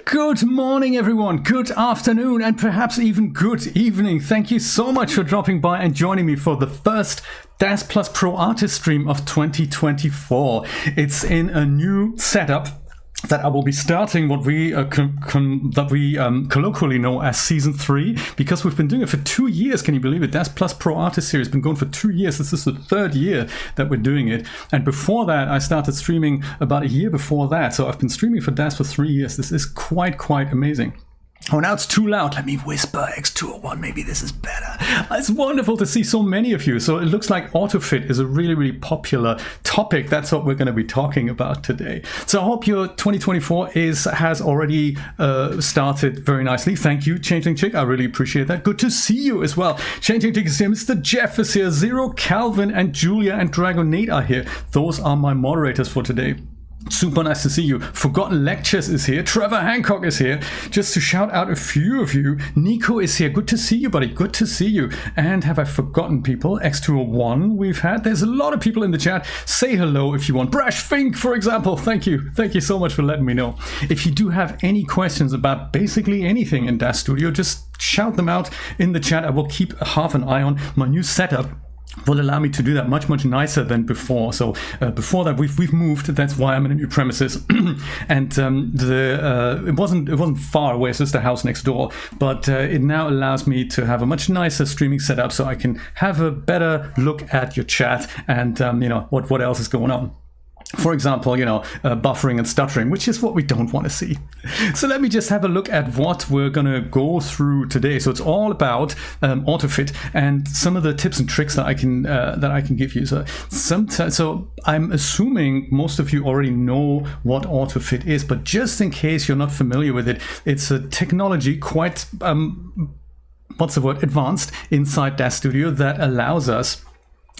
Good morning, everyone. Good afternoon, and perhaps even good evening. Thank you so much for dropping by and joining me for the first DAZ Plus Pro Artist stream of 2024. It's in a new setup that I will be starting what we colloquially know as Season 3, because we've been doing it for 2 years. Can you believe it? DAZ Plus Pro Artist Series has been going for 2 years. This is the 3rd year that we're doing it. And before that, I started streaming about a year before that. So I've been streaming for DAZ for 3 years. This is quite amazing. Oh, now it's too loud. Let me whisper X201. Maybe this is better. It's wonderful to see so many of you. So it looks like autofit is a really popular topic. That's what we're going to be talking about today. So I hope your 2024 has already started very nicely. Thank you, Changeling Chick. I really appreciate that. Good to see you as well. Changeling Chick is here. Mr. Jeff is here. Zero Calvin and Julia and Dragonate are here. Those are my moderators for today. Super nice to see you. Forgotten Lectures is here. Trevor Hancock is here. Just to shout out a few of you. Nico is here. Good to see you, buddy. Good to see you. And have I forgotten people? X201 we've had. There's a lot of people in the chat. Say hello if you want. Brash Fink, for example. Thank you. Thank you so much for letting me know. If you do have any questions about basically anything in DAZ Studio, just shout them out in the chat. I will keep half an eye on my new setup. Will allow me to do that much nicer than before. So before that we've moved. That's why I'm in a new premises, and it wasn't far away. It's just the house next door, but it now allows me to have a much nicer streaming setup, so I can have a better look at your chat and you know what else is going on. For example, you know, buffering and stuttering, which is what we don't want to see. So let me just have a look at what we're going to go through today. So it's all about autofit and some of the tips and tricks that I can give you. So I'm assuming most of you already know what autofit is, but just in case you're not familiar with it, it's a technology quite advanced inside DAZ Studio that allows us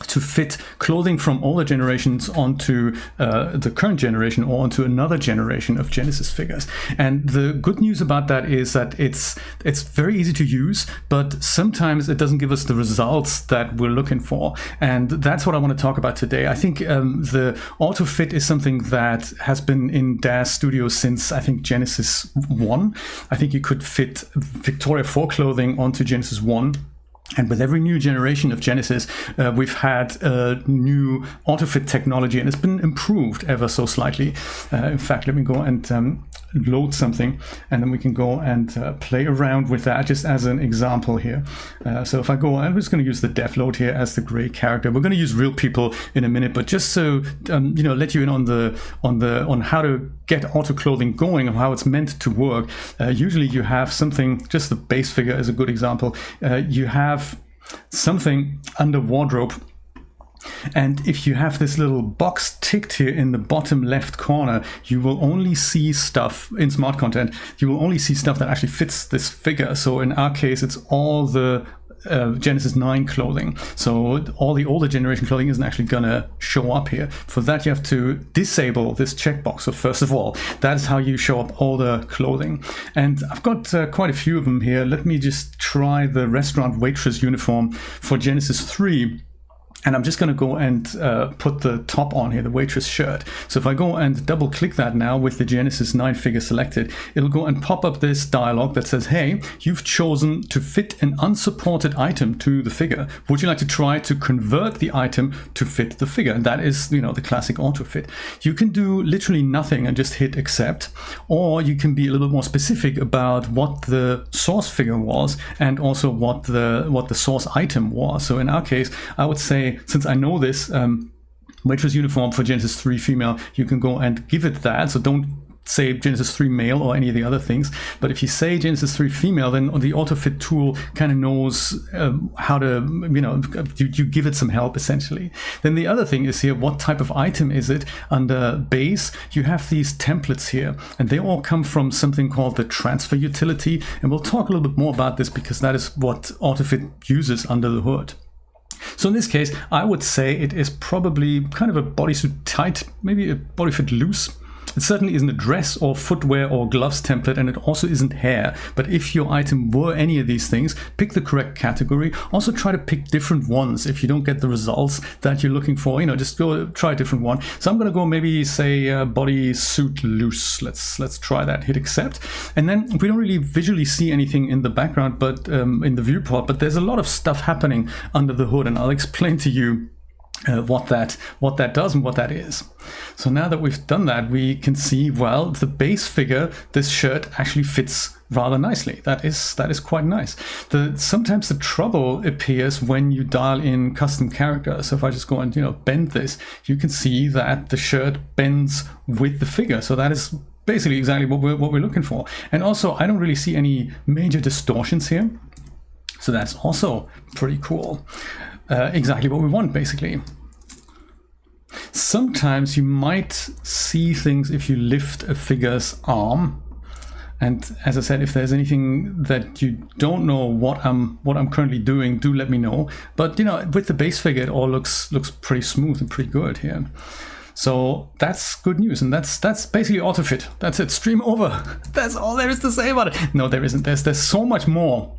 to fit clothing from older generations onto the current generation or onto another generation of Genesis figures. And the good news about that is that it's very easy to use, but sometimes it doesn't give us the results that we're looking for. And that's what I want to talk about today. I think the autofit is something that has been in DAZ Studio since, I think, Genesis 1. I think you could fit Victoria 4 clothing onto Genesis 1. And with every new generation of Genesis, we've had new autofit technology, and it's been improved ever so slightly. In fact, let me go and load something, and then we can go and play around with that just as an example here. So if I go, I'm just going to use the dev load here as the gray character. We're going to use real people in a minute, but just so you know, let you in on how to get auto clothing going and how it's meant to work. Usually you have something, just the base figure is a good example. You have something under wardrobe, and if you have this little box ticked here in the bottom left corner, you will only see stuff in smart content. You will only see stuff that actually fits this figure. So in our case, it's all the Genesis 9 clothing. So all the older generation clothing isn't actually gonna show up here. For that, you have to disable this checkbox. So first of all, that's how you show up older clothing. And I've got quite a few of them here. Let me just try the restaurant waitress uniform for Genesis 3. And I'm just going to go and put the top on here, the waitress shirt. So if I go and double click that now with the Genesis 9 figure selected, it'll go and pop up this dialog that says, hey, you've chosen to fit an unsupported item to the figure. Would you like to try to convert the item to fit the figure? And that is, you know, the classic auto fit. You can do literally nothing and just hit accept, or you can be a little bit more specific about what the source figure was and also what the source item was. So in our case, I would say, since I know this waitress uniform for Genesis 3 female, you can go and give it that. So don't say Genesis 3 male or any of the other things. But if you say Genesis 3 female, then the AutoFit tool kind of knows how to, you give it some help essentially. Then the other thing is here, what type of item is it? Under base, you have these templates here, and they all come from something called the transfer utility. And we'll talk a little bit more about this because that is what AutoFit uses under the hood. So in this case, I would say it is probably kind of a bodysuit tight, maybe a bodysuit loose. It certainly isn't a dress or footwear or gloves template, and it also isn't hair. But if your item were any of these things, pick the correct category. Also try to pick different ones. If you don't get the results that you're looking for, just go try a different one. So I'm going to go maybe say bodysuit loose. Let's try that. Hit accept. And then we don't really visually see anything in the background, but in the viewport, but there's a lot of stuff happening under the hood, and I'll explain to you what that does and what that is. So now that we've done that, we can see, well, the base figure, this shirt actually fits rather nicely. That is quite nice. Sometimes the trouble appears when you dial in custom character. So if I just go and bend this, you can see that the shirt bends with the figure. So that is basically exactly what we're looking for. And also, I don't really see any major distortions here. So that's also pretty cool. Exactly what we want, basically. Sometimes you might see things if you lift a figure's arm. And as I said, if there's anything that you don't know what I'm currently doing, do let me know. But with the base figure, it all looks pretty smooth and pretty good here. So that's good news, and that's basically AutoFit. That's it. Stream over. That's all there is to say about it. No, there isn't. There's so much more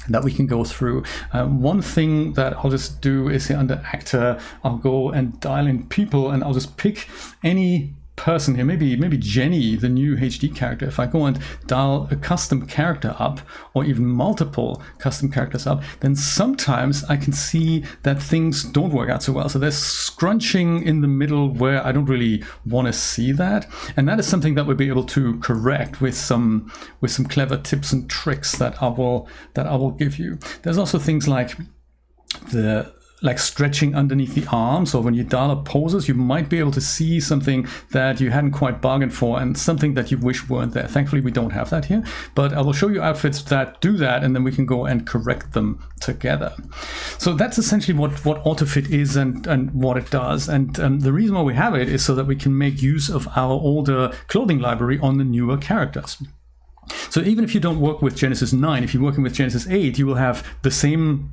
that we can go through. One thing that I'll just do is here under actor, I'll go and dial in people, and I'll just pick any person here, maybe Jenny, the new HD character. If I go and dial a custom character up, or even multiple custom characters up, then sometimes I can see that things don't work out so well. So there's scrunching in the middle where I don't really want to see that, and that is something that we'll be able to correct with some clever tips and tricks that I will give you. There's also things like stretching underneath the arm. So when you dial up poses, you might be able to see something that you hadn't quite bargained for and something that you wish weren't there. Thankfully, we don't have that here, but I will show you outfits that do that, and then we can go and correct them together. So that's essentially what AutoFit is and what it does. And the reason why we have it is so that we can make use of our older clothing library on the newer characters. So even if you don't work with Genesis 9, if you're working with Genesis 8, you will have the same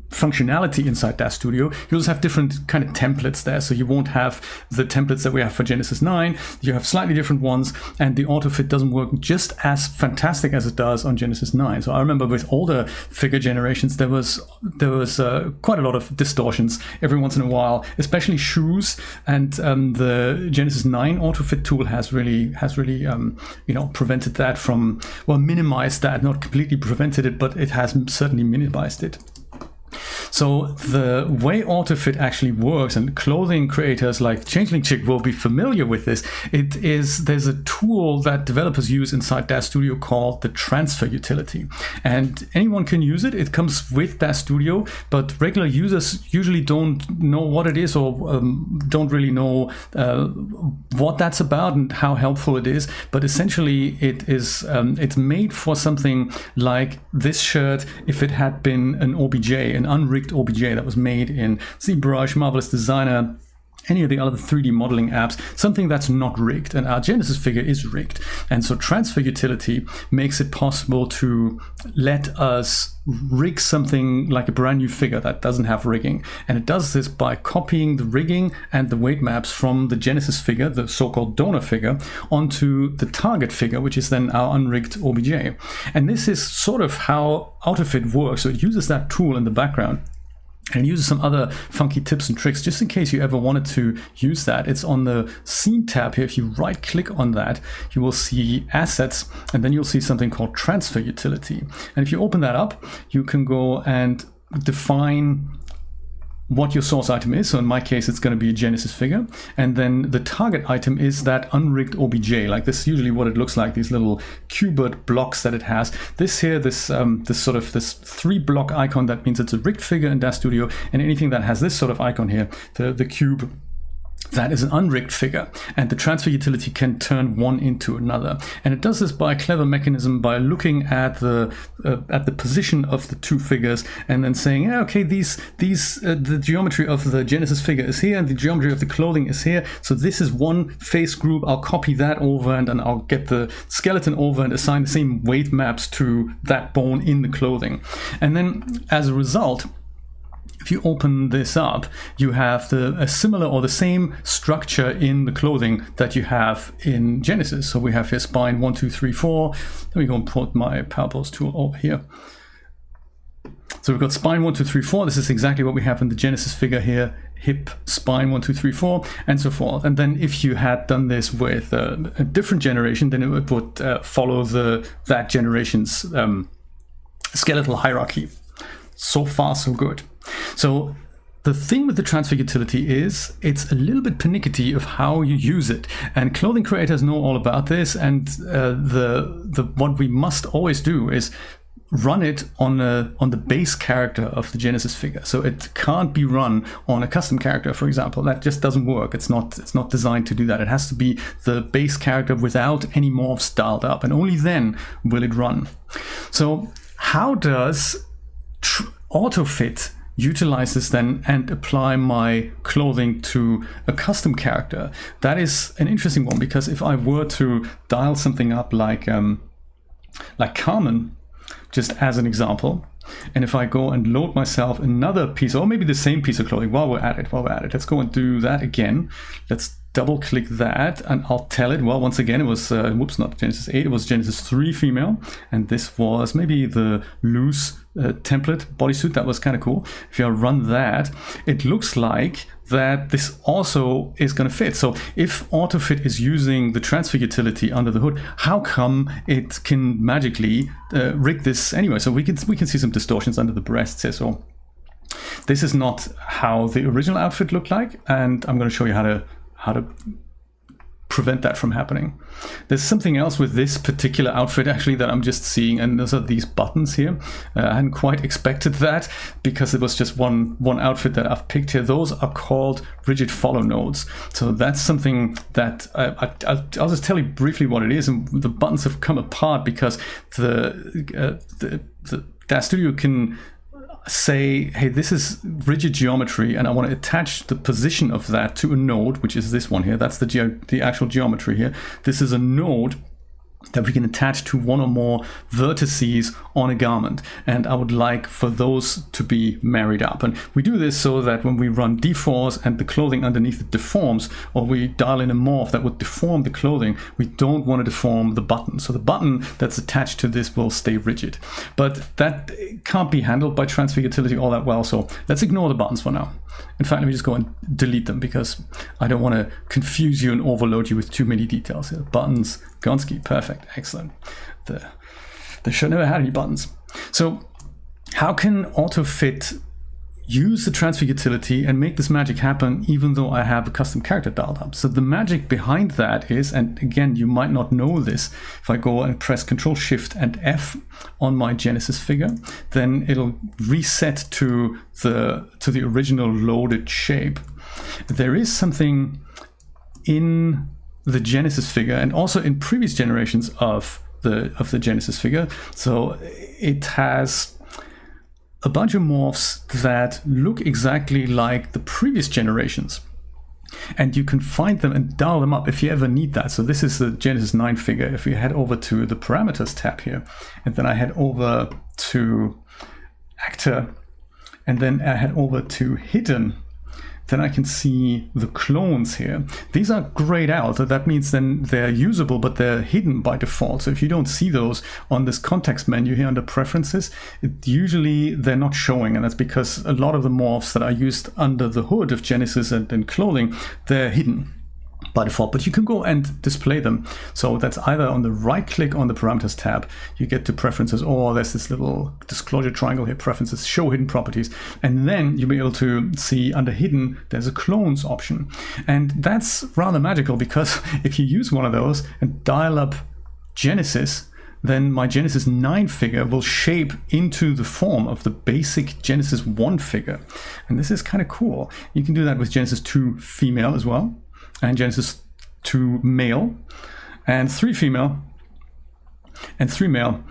functionality inside Dash Studio. You'll just have different kind of templates there. So you won't have the templates that we have for Genesis 9. You have slightly different ones, and the AutoFit doesn't work just as fantastic as it does on Genesis 9. So I remember with older figure generations, there was quite a lot of distortions every once in a while, especially shoes. And the Genesis 9 AutoFit tool has really prevented that from, well, minimized that, not completely prevented it, but it has certainly minimized it. So the way AutoFit actually works, and clothing creators like Changeling Chick will be familiar with this, there's a tool that developers use inside Dash Studio called the transfer utility. And anyone can use it. It comes with Dash Studio, but regular users usually don't know what it is, or don't really know what that's about and how helpful it is. But essentially it's made for something like this shirt if it had been an OBJ, an unrigged OBJ that was made in ZBrush, Marvelous Designer, any of the other 3D modeling apps, something that's not rigged. And our Genesis figure is rigged. And so transfer utility makes it possible to let us rig something like a brand new figure that doesn't have rigging. And it does this by copying the rigging and the weight maps from the Genesis figure, the so-called donor figure, onto the target figure, which is then our unrigged OBJ. And this is sort of how AutoFit works. So it uses that tool in the background. And it uses some other funky tips and tricks just in case you ever wanted to use that. It's on the Scene tab here. If you right click on that, you will see Assets, and then you'll see something called Transfer Utility. And if you open that up, you can go and define what your source item is. So in my case, it's going to be a Genesis figure. And then the target item is that unrigged OBJ. Like this is usually what it looks like, these little cubed blocks that it has. This here, this 3-block icon, that means it's a rigged figure in Dash Studio. And anything that has this sort of icon here, the cube, that is an unrigged figure, and the transfer utility can turn one into another. And it does this by a clever mechanism by looking at the position of the two figures and then saying, yeah, okay, the geometry of the Genesis figure is here and the geometry of the clothing is here. So this is one face group. I'll copy that over and then I'll get the skeleton over and assign the same weight maps to that bone in the clothing. And then as a result, if you open this up, you have a similar or the same structure in the clothing that you have in Genesis. So we have here spine 1, 2, 3, 4. Let me go and put my Power Pose tool over here. So we've got spine 1, 2, 3, 4. This is exactly what we have in the Genesis figure here. Hip, spine 1, 2, 3, 4, and so forth. And then if you had done this with a different generation, then it would follow that generation's skeletal hierarchy. So far, so good. So the thing with the transfer utility is it's a little bit pernickety of how you use it, and clothing creators know all about this. And what we must always do is run it on the base character of the Genesis figure. So it can't be run on a custom character, for example. That just doesn't work. It's not designed to do that. It has to be the base character without any morphs dialed up, and only then will it run. So how does AutoFit utilize this then and apply my clothing to a custom character? That is an interesting one, because if I were to dial something up like Carmen, just as an example, and if I go and load myself another piece, or maybe the same piece of clothing, while we're at it, let's go and do that again. Let's double click that and I'll tell it, well, once again, it was, whoops, not Genesis 8, it was Genesis 3 female. And this was maybe the loose template bodysuit. That was kind of cool. If you run that, it looks like that this also is going to fit. So if AutoFit is using the transfer utility under the hood, how come it can magically rig this anyway? So we can see some distortions under the breasts here. So this is not how the original outfit looked like, and I'm going to show you how to prevent that from happening. There's something else with this particular outfit actually that I'm just seeing, and those are these buttons here. I hadn't quite expected that, because it was just one outfit that I've picked here. Those are called rigid follow nodes. So that's something that I'll just tell you briefly what it is. And the buttons have come apart because the DAZ Studio can say, hey, this is rigid geometry and I want to attach the position of that to a node, which is this one here. That's the actual geometry here. This is a node that we can attach to one or more vertices on a garment, and I would like for those to be married up. And we do this so that when we run deforms and the clothing underneath it deforms, or we dial in a morph that would deform the clothing, we don't want to deform the button. So the button that's attached to this will stay rigid. But that can't be handled by transfer utility all that well, so let's ignore the buttons for now. In fact, let me just go and delete them, because I don't want to confuse you and overload you with too many details here. Buttons, Gonski, perfect, excellent. They should never had any buttons. So how can AutoFit use the transfer utility and make this magic happen even though I have a custom character dialed up? So the magic behind that is, and again, you might not know this, if I go and press Control Shift and F on my Genesis figure, then it'll reset to the original loaded shape. There is something in the Genesis figure and also in previous generations of the Genesis figure. So it has a bunch of morphs that look exactly like the previous generations, and you can find them and dial them up if you ever need that. So this is the Genesis 9 figure. If we head over to the parameters tab here, and then I head over to actor, and then I head over to hidden, then I can see the clones here. These are grayed out. That means then they're usable, but they're hidden by default. So if you don't see those on this context menu here under preferences, usually they're not showing. And that's because a lot of the morphs that are used under the hood of Genesis and clothing, they're hidden by default, but you can go and display them. So that's either on the right click on the parameters tab, you get to preferences, or there's this little disclosure triangle here, preferences, show hidden properties. And then you'll be able to see under hidden, there's a clones option. And that's rather magical, because if you use one of those and dial up Genesis, then my Genesis 9 figure will shape into the form of the basic Genesis 1 figure. And this is kind of cool. You can do that with Genesis 2 female as well, and Genesis 2 male, and 3 female, and 3 male,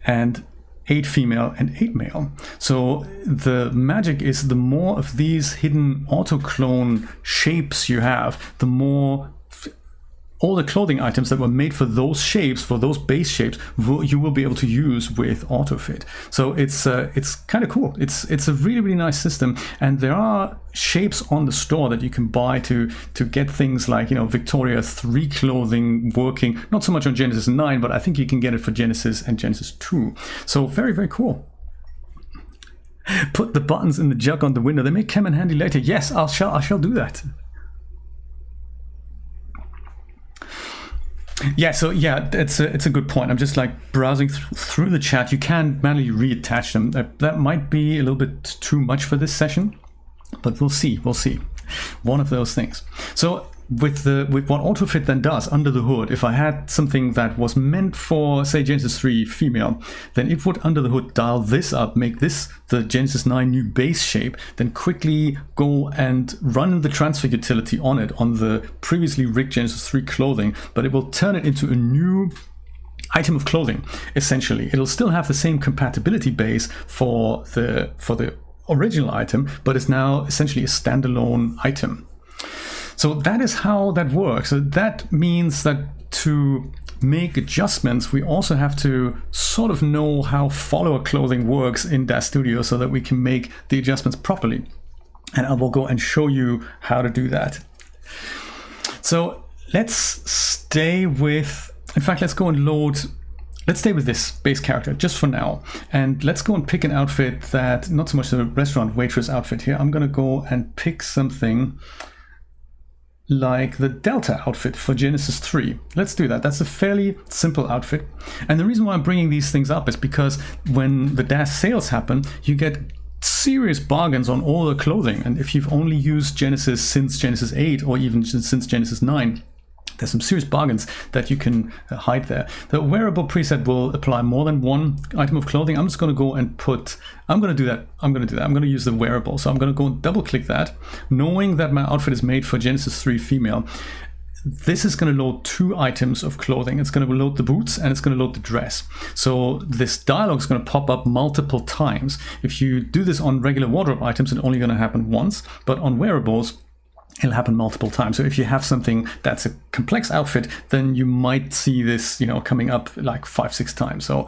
and 8 female and 8 male. So the magic is the more of these hidden autoclone shapes you have, the more all the clothing items that were made for those shapes, for those base shapes, you will be able to use with AutoFit. So it's kind of cool. It's a really, really nice system, and there are shapes on the store that you can buy to get things like, you know, Victoria 3 clothing working. Not so much on Genesis 9, but I think you can get it for Genesis and Genesis 2. So very, very cool. Put the buttons in the jug on the window. They may come in handy later. Yes, I shall do that. Yeah, so yeah, it's a good point. I'm just like browsing through the chat. You can manually reattach them. That might be a little bit too much for this session, but we'll see. We'll see. One of those things. So with what AutoFit then does under the hood, if I had something that was meant for, say, Genesis 3 female, then it would under the hood dial this up, make this the Genesis 9 new base shape, then quickly go and run the transfer utility on it, on the previously rigged Genesis 3 clothing, but it will turn it into a new item of clothing. Essentially, it'll still have the same compatibility base for the original item, but it's now essentially a standalone item. So that is how that works. So that means that to make adjustments, we also have to sort of know how follower clothing works in DAZ Studio so that we can make the adjustments properly. And I will go and show you how to do that. So let's stay with, in fact, let's go and load, let's stay with this base character just for now. And let's go and pick an outfit that, not so much the restaurant waitress outfit here. I'm going to go and pick something like the Delta outfit for Genesis 3. Let's do that. That's a fairly simple outfit. And the reason why I'm bringing these things up is because when the DAZ sales happen, you get serious bargains on all the clothing. And if you've only used Genesis since Genesis 8 or even since Genesis 9, there's some serious bargains that you can hide there. The wearable preset will apply more than one item of clothing. I'm just going to go and I'm going to do that. I'm going to use the wearable. So I'm going to go and double click that, knowing that my outfit is made for Genesis 3 female. This is going to load 2 items of clothing. It's going to load the boots and it's going to load the dress. So this dialog is going to pop up multiple times. If you do this on regular wardrobe items, it's only going to happen once, but on wearables, it'll happen multiple times. So if you have something that's a complex outfit, then you might see this, you know, coming up like 5-6 times. So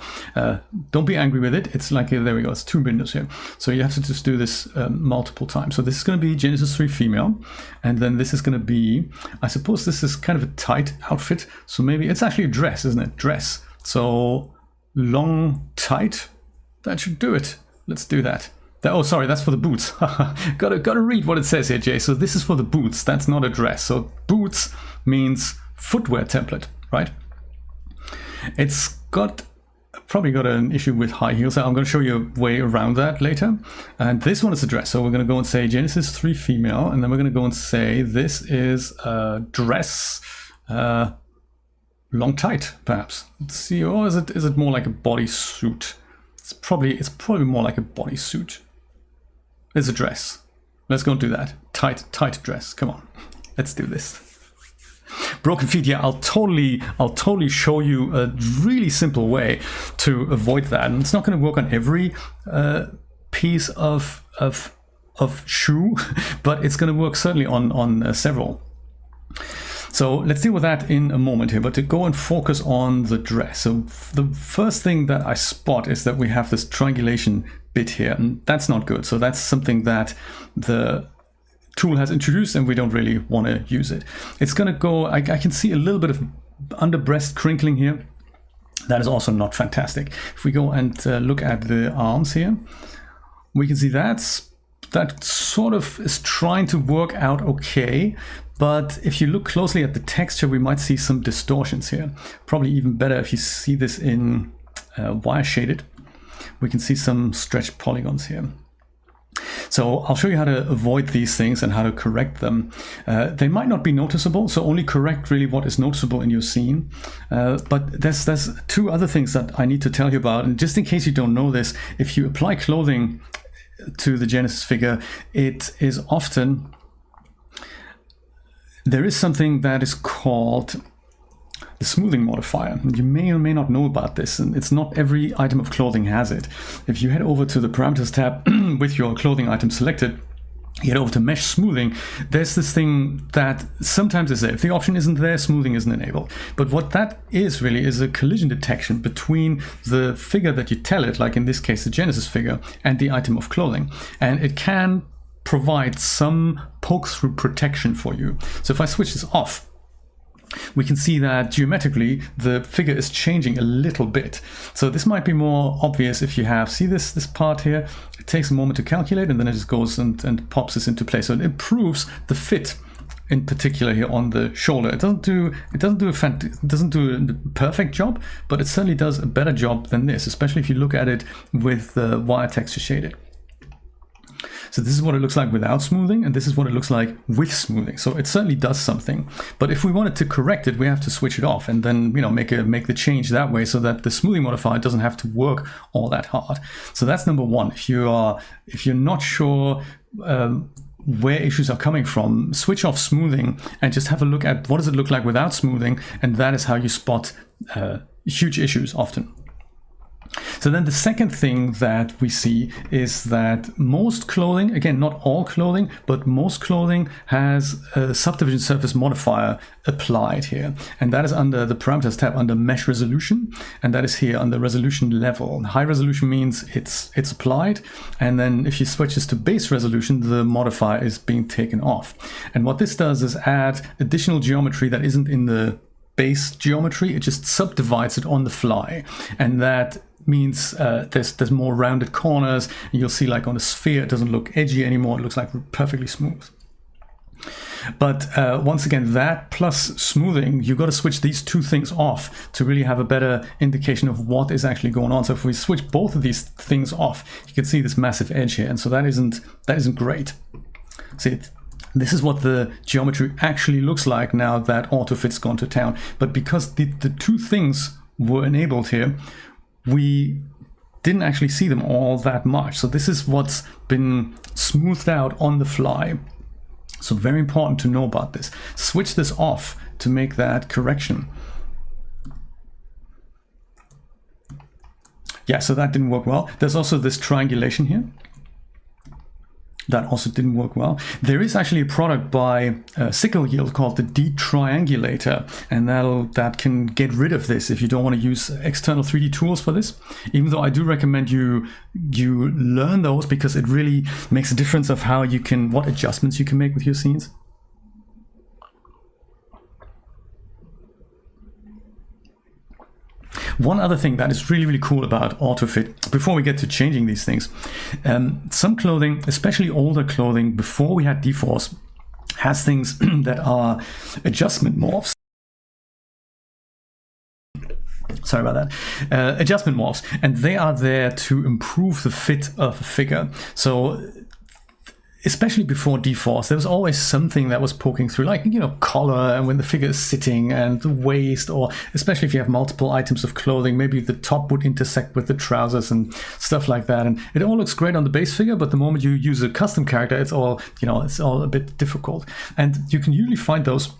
don't be angry with it. It's like, there we go, it's 2 windows here. So you have to just do this multiple times. So this is going to be Genesis 3 female. And then this is going to be, I suppose this is kind of a tight outfit. So maybe it's actually a dress, isn't it? Dress. So long, tight, that should do it. Let's do that. Oh, sorry, that's for the boots. Gotta read what it says here, Jay. So this is for the boots. That's not a dress. So boots means footwear template, right? It's probably got an issue with high heels. I'm going to show you a way around that later. And this one is a dress. So we're going to go and say Genesis 3 female, and then we're going to go and say this is a dress, long tight, perhaps. Let's see. Or is it more like a bodysuit? It's probably more like a bodysuit. It's a dress. Let's go and do that. Tight dress. Come on, let's do this. Broken feet. Yeah, I'll totally show you a really simple way to avoid that. And it's not going to work on every piece of shoe, but it's going to work certainly on several. So let's deal with that in a moment here, but to go and focus on the dress. So the first thing that I spot is that we have this triangulation bit here, and that's not good. So that's something that the tool has introduced and we don't really want to use it. It's going to go, I can see a little bit of under breast crinkling here. That is also not fantastic. If we go and look at the arms here, we can see that sort of is trying to work out okay. But if you look closely at the texture, we might see some distortions here. Probably even better if you see this in wire shaded. We can see some stretched polygons here. So I'll show you how to avoid these things and how to correct them. They might not be noticeable, so only correct really what is noticeable in your scene. But there's two other things that I need to tell you about. And just in case you don't know this, if you apply clothing to the Genesis figure, it is often, there is something that is called the smoothing modifier. You may or may not know about this, and it's not every item of clothing has it. If you head over to the parameters tab with your clothing item selected, you head over to mesh smoothing, there's this thing that sometimes is there. If the option isn't there, smoothing isn't enabled. But what that is really is a collision detection between the figure that you tell it, like in this case the Genesis figure, and the item of clothing. And it can provide some poke-through protection for you. So if I switch this off, we can see that geometrically the figure is changing a little bit. So this might be more obvious if you have, see this part here, it takes a moment to calculate and then it just goes and pops this into place. So it improves the fit in particular here on the shoulder. It doesn't do a perfect job, but it certainly does a better job than this, especially if you look at it with the wire texture shaded. So this is what it looks like without smoothing, and this is what it looks like with smoothing. So it certainly does something. But if we wanted to correct it, we have to switch it off and then, you know, make the change that way so that the smoothing modifier doesn't have to work all that hard. So that's number one. If you're not sure where issues are coming from, switch off smoothing and just have a look at what does it look like without smoothing, and that is how you spot huge issues often. So then the second thing that we see is that most clothing, again, not all clothing, but most clothing has a subdivision surface modifier applied here. And that is under the parameters tab under mesh resolution. And that is here under resolution level. High resolution means it's applied. And then if you switch this to base resolution, the modifier is being taken off. And what this does is add additional geometry that isn't in the base geometry. It just subdivides it on the fly. And that means there's more rounded corners. And you'll see, like on a sphere, it doesn't look edgy anymore. It looks like perfectly smooth. But once again, that plus smoothing, you've got to switch these two things off to really have a better indication of what is actually going on. So if we switch both of these things off, you can see this massive edge here. And so that isn't great. See, this is what the geometry actually looks like now that AutoFit's gone to town. But because the two things were enabled here, we didn't actually see them all that much. So this is what's been smoothed out on the fly. So very important to know about this. Switch this off to make that correction. Yeah, so that didn't work well. There's also this triangulation here. That also didn't work well. There is actually a product by Sickle Yield called the Detriangulator, and that can get rid of this if you don't want to use external 3D tools for this. Even though I do recommend you learn those, because it really makes a difference of how you can, what adjustments you can make with your scenes. One other thing that is really, really cool about AutoFit, before we get to changing these things, some clothing, especially older clothing before we had deforce, has things that are adjustment morphs. Sorry about that. Adjustment morphs, and they are there to improve the fit of a figure. So especially before deforce, there was always something that was poking through, like, you know, collar, and when the figure is sitting, and the waist, or especially if you have multiple items of clothing, maybe the top would intersect with the trousers and stuff like that. And it all looks great on the base figure, but the moment you use a custom character, it's all, you know, it's all a bit difficult. And you can usually find those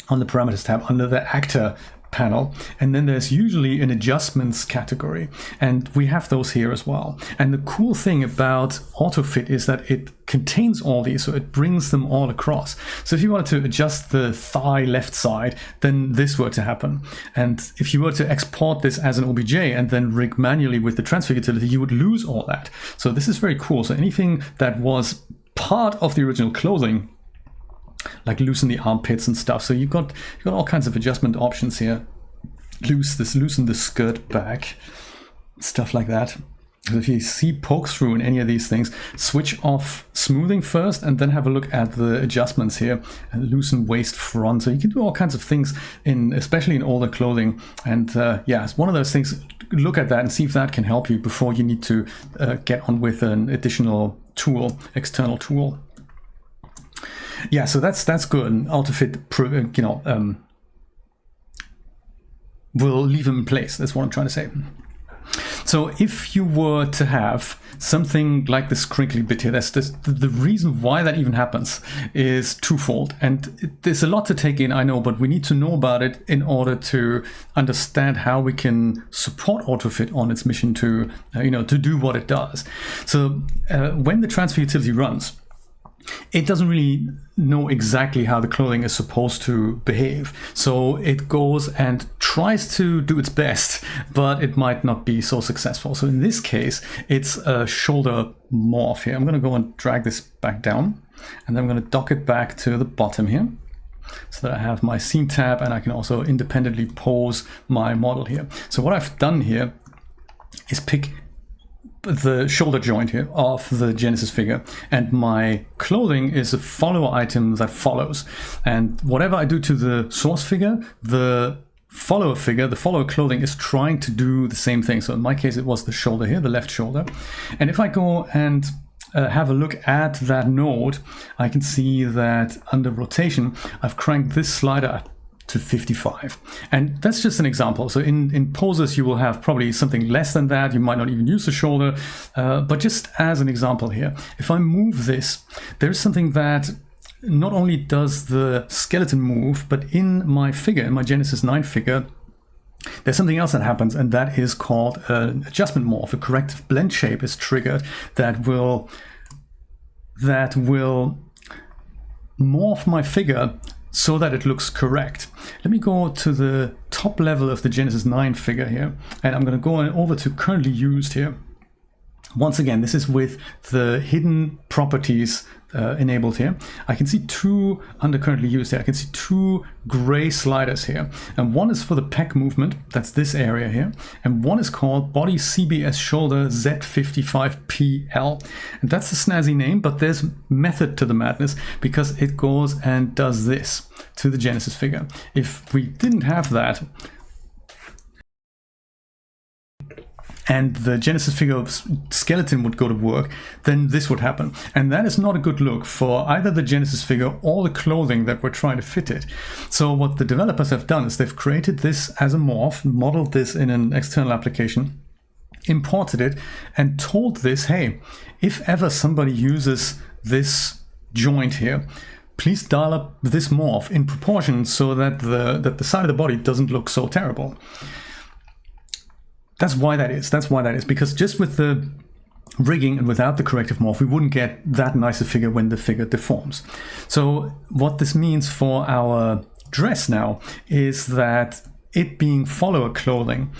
on the parameters tab under the actor panel, and then there's usually an adjustments category, and we have those here as well. And the cool thing about AutoFit is that it contains all these, so it brings them all across. So if you wanted to adjust the thigh left side, then this were to happen. And if you were to export this as an OBJ and then rig manually with the transfer utility, you would lose all that. So this is very cool. So anything that was part of the original clothing, like loosen the armpits and stuff. So you've got all kinds of adjustment options here. Loosen the skirt back, stuff like that. So if you see poke through in any of these things, switch off smoothing first and then have a look at the adjustments here, and loosen waist front. So you can do all kinds of things especially in older clothing. And yeah, it's one of those things. Look at that and see if that can help you before you need to get on with an additional tool, external tool. Yeah, so that's good. And AutoFit, you know, will leave them in place. That's what I'm trying to say. So if you were to have something like this crinkly bit here, the reason why that even happens is twofold. And there's a lot to take in, I know, but we need to know about it in order to understand how we can support AutoFit on its mission to, you know, to do what it does. So when the transfer utility runs, it doesn't really know exactly how the clothing is supposed to behave. So it goes and tries to do its best, but it might not be so successful. So in this case, it's a shoulder morph here. I'm going to go and drag this back down, and then I'm going to dock it back to the bottom here, so that I have my scene tab, and I can also independently pose my model here. So what I've done here is pick the shoulder joint here of the Genesis figure, and my clothing is a follower item that follows. And whatever I do to the source figure, the follower figure, the follower clothing is trying to do the same thing. So in my case, it was the shoulder here, the left shoulder. And if I go and have a look at that node, I can see that under rotation, I've cranked this slider to 55. And that's just an example. So in poses, you will have probably something less than that. You might not even use the shoulder, but just as an example here, if I move this, there's something that not only does the skeleton move, but in my figure, in my Genesis 9 figure, there's something else that happens, and that is called an adjustment morph. A corrective blend shape is triggered that will morph my figure so that it looks correct. Let me go to the top level of the Genesis 9 figure here, and I'm going to go over to currently used here. Once again, this is with the hidden properties enabled here. I can see two under currently used here. I can see two gray sliders here, and one is for the pec movement, that's this area here, and one is called body CBS shoulder Z55PL, and that's a snazzy name, but there's method to the madness because it goes and does this to the Genesis figure. If we didn't have that, and the Genesis figure skeleton would go to work, then this would happen. And that is not a good look for either the Genesis figure or the clothing that we're trying to fit it. So what the developers have done is they've created this as a morph, modeled this in an external application, imported it, and told this, hey, if ever somebody uses this joint here, please dial up this morph in proportion so that the side of the body doesn't look so terrible. That's why that is. That's why that is. Because just with the rigging and without the corrective morph, we wouldn't get that nice a figure when the figure deforms. So what this means for our dress now is that it being follower clothing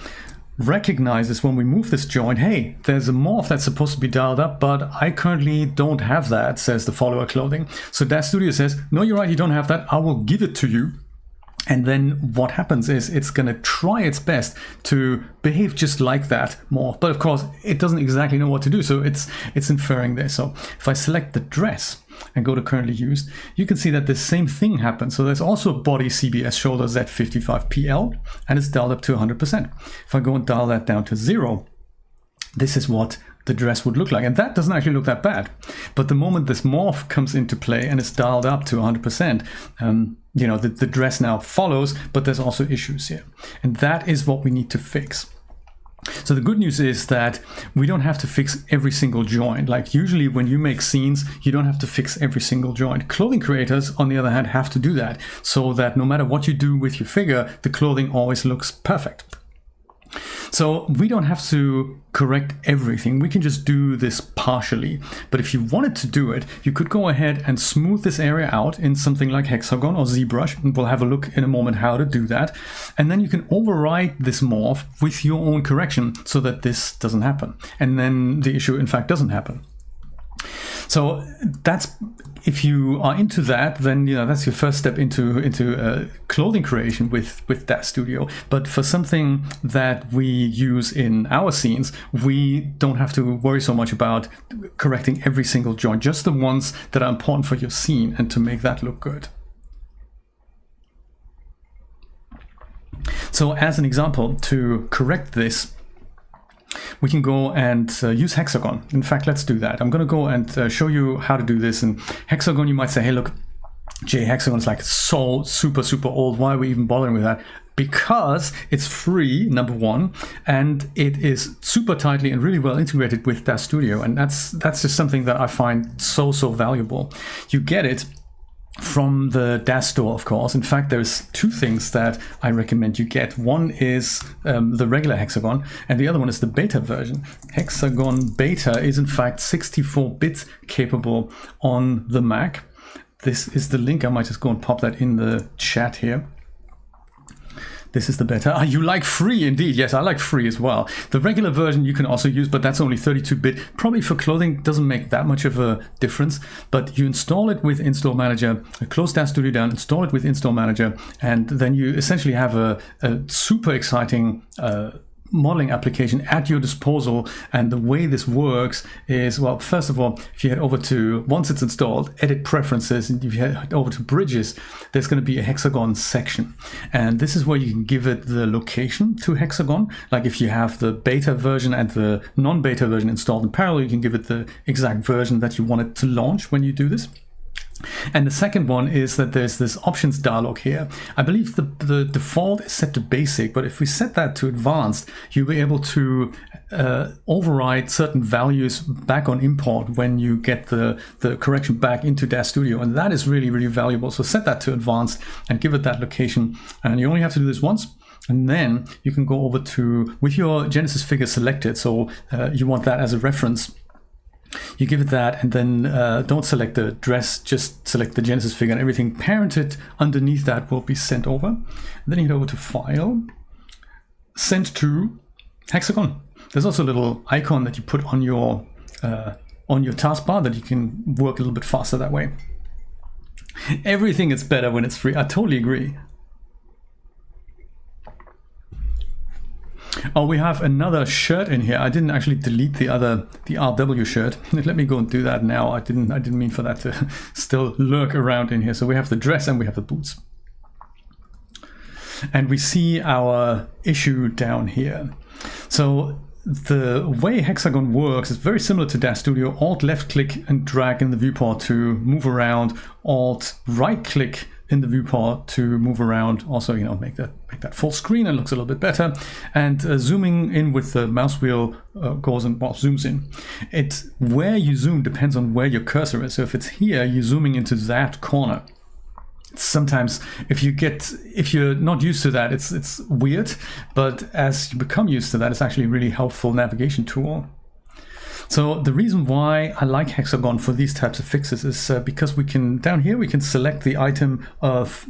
recognizes when we move this joint, hey, there's a morph that's supposed to be dialed up, but I currently don't have that, says the follower clothing. So DAZ Studio says, no, you're right, you don't have that. I will give it to you. And then what happens is it's going to try its best to behave just like that morph. But of course, it doesn't exactly know what to do. So it's inferring this. So if I select the dress and go to currently used, you can see that the same thing happens. So there's also a body CBS shoulder Z55PL, and it's dialed up to 100%. If I go and dial that down to 0, this is what the dress would look like. And that doesn't actually look that bad. But the moment this morph comes into play and it's dialed up to 100%, you know, the dress now follows, but there's also issues here. And that is what we need to fix. So the good news is that we don't have to fix every single joint. Like usually when you make scenes, you don't have to fix every single joint. Clothing creators, on the other hand, have to do that so that no matter what you do with your figure, the clothing always looks perfect. So we don't have to correct everything. We can just do this partially. But if you wanted to do it, you could go ahead and smooth this area out in something like Hexagon or ZBrush. And we'll have a look in a moment how to do that. And then you can override this morph with your own correction so that this doesn't happen. And then the issue, in fact, doesn't happen. So that's, if you are into that, then you know that's your first step into clothing creation with DAZ Studio. But for something that we use in our scenes, we don't have to worry so much about correcting every single joint, just the ones that are important for your scene and to make that look good. So as an example, to correct this, we can go and use Hexagon. In fact, let's do that. I'm going to go and show you how to do this. And Hexagon, you might say, hey, look, Jay, Hexagon is like so super old. Why are we even bothering with that? Because it's free, number one, and it is super tightly and really well integrated with DAZ Studio. And that's just something that I find so valuable. You get it from the DAZ store, of course. In fact, there's two things that I recommend you get. One is the regular Hexagon, and the other one is the beta version. Hexagon Beta is in fact 64-bit capable on the Mac. This is the link. I might just go and pop that in the chat here. This is the beta. Ah, you like free indeed. Yes, I like free as well. The regular version you can also use, but that's only 32-bit. Probably for clothing doesn't make that much of a difference, but you install it with Install Manager, close DAZ Studio down, install it with Install Manager, and then you essentially have a super exciting modeling application at your disposal. And the way this works is, well, first of all, if you head over to, once it's installed, edit preferences, and if you head over to bridges, there's going to be a Hexagon section, and this is where you can give it the location to Hexagon. Like if you have the beta version and the non-beta version installed in parallel, you can give it the exact version that you want it to launch when you do this. And the second one is that there's this options dialog here. I believe the default is set to basic, but if we set that to advanced, you'll be able to override certain values back on import when you get the correction back into DAZ Studio. And that is really valuable. So set that to advanced and give it that location. And you only have to do this once. And then you can go over to, with your Genesis figure selected, so you want that as a reference. You give it that, and then don't select the dress, just select the Genesis figure, and everything parented underneath that will be sent over. And then you go over to File, Send to Hexagon. There's also a little icon that you put on your taskbar that you can work a little bit faster that way. Everything is better when it's free. I totally agree. Oh, we have another shirt in here. I didn't actually delete the RW shirt. Let me go and do that now. I didn't mean for that to still lurk around in here. So we have the dress and we have the boots. And we see our issue down here. So the way Hexagon works is very similar to DAZ Studio. Alt left click and drag in the viewport to move around. Alt right click in the viewport to move around. Also, you know, make that full screen and looks a little bit better. And zooming in with the mouse wheel goes and, well, zooms in. It's where you zoom depends on where your cursor is. So if it's here, you're zooming into that corner. Sometimes if you're not used to that, it's weird, but as you become used to that, it's actually a really helpful navigation tool. So the reason why I like Hexagon for these types of fixes is because we can, down here, we can select the item of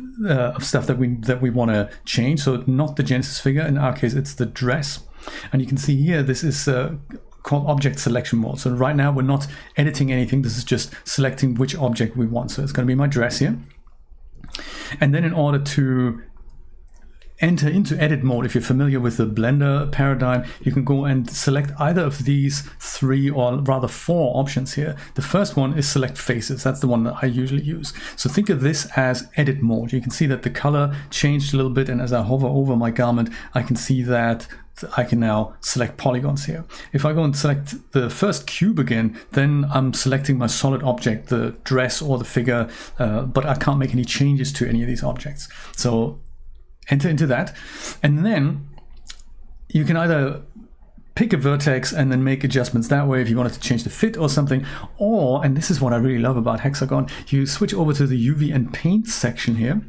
stuff that we want to change. So not the Genesis figure. In our case, it's the dress. And you can see here, this is called object selection mode. So right now we're not editing anything. This is just selecting which object we want. So it's going to be my dress here. And then in order to enter into edit mode, if you're familiar with the Blender paradigm, you can go and select either of these three, or rather four options here. The first one is select faces. That's the one that I usually use. So think of this as edit mode. You can see that the color changed a little bit, and as I hover over my garment, I can see that I can now select polygons here. If I go and select the first cube again, then I'm selecting my solid object, the dress or the figure, but I can't make any changes to any of these objects. So enter into that, and then you can either pick a vertex and then make adjustments that way if you wanted to change the fit or something, or, and this is what I really love about Hexagon, you switch over to the UV and paint section here.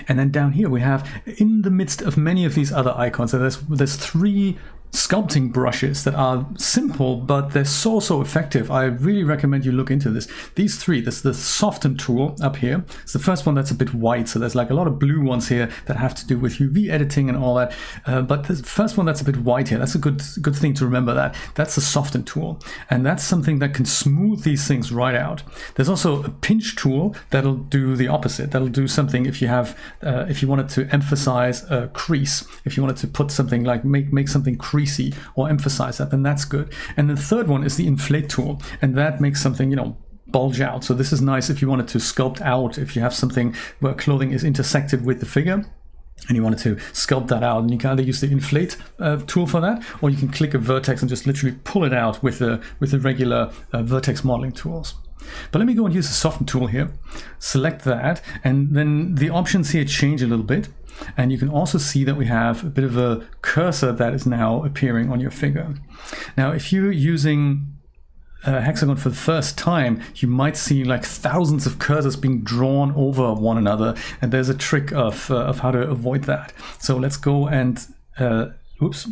And then down here we have, in the midst of many of these other icons, so there's three sculpting brushes that are simple, but they're so effective. I really recommend you look into this. These three, there's the soften tool up here. It's the first one that's a bit white, so there's like a lot of blue ones here that have to do with UV editing and all that. But the first one that's a bit white here, that's a good thing to remember. That's the soften tool, and that's something that can smooth these things right out. There's also a pinch tool that'll do the opposite. That'll do something if you have, if you wanted to emphasize a crease, if you wanted to put something like make something creasy or emphasize that, then that's good. And the third one is the inflate tool, and that makes something, you know, bulge out. So this is nice if you wanted to sculpt out, if you have something where clothing is intersected with the figure. and you wanted to sculpt that out, and you can either use the inflate tool for that, or you can click a vertex and just literally pull it out with the regular vertex modeling tools. But let me go and use the soften tool here, select that, and then the options here change a little bit. And you can also see that we have a bit of a cursor that is now appearing on your figure. Now, if you're using Hexagon for the first time, you might see like thousands of cursors being drawn over one another, and there's a trick of how to avoid that. So let's go and oops,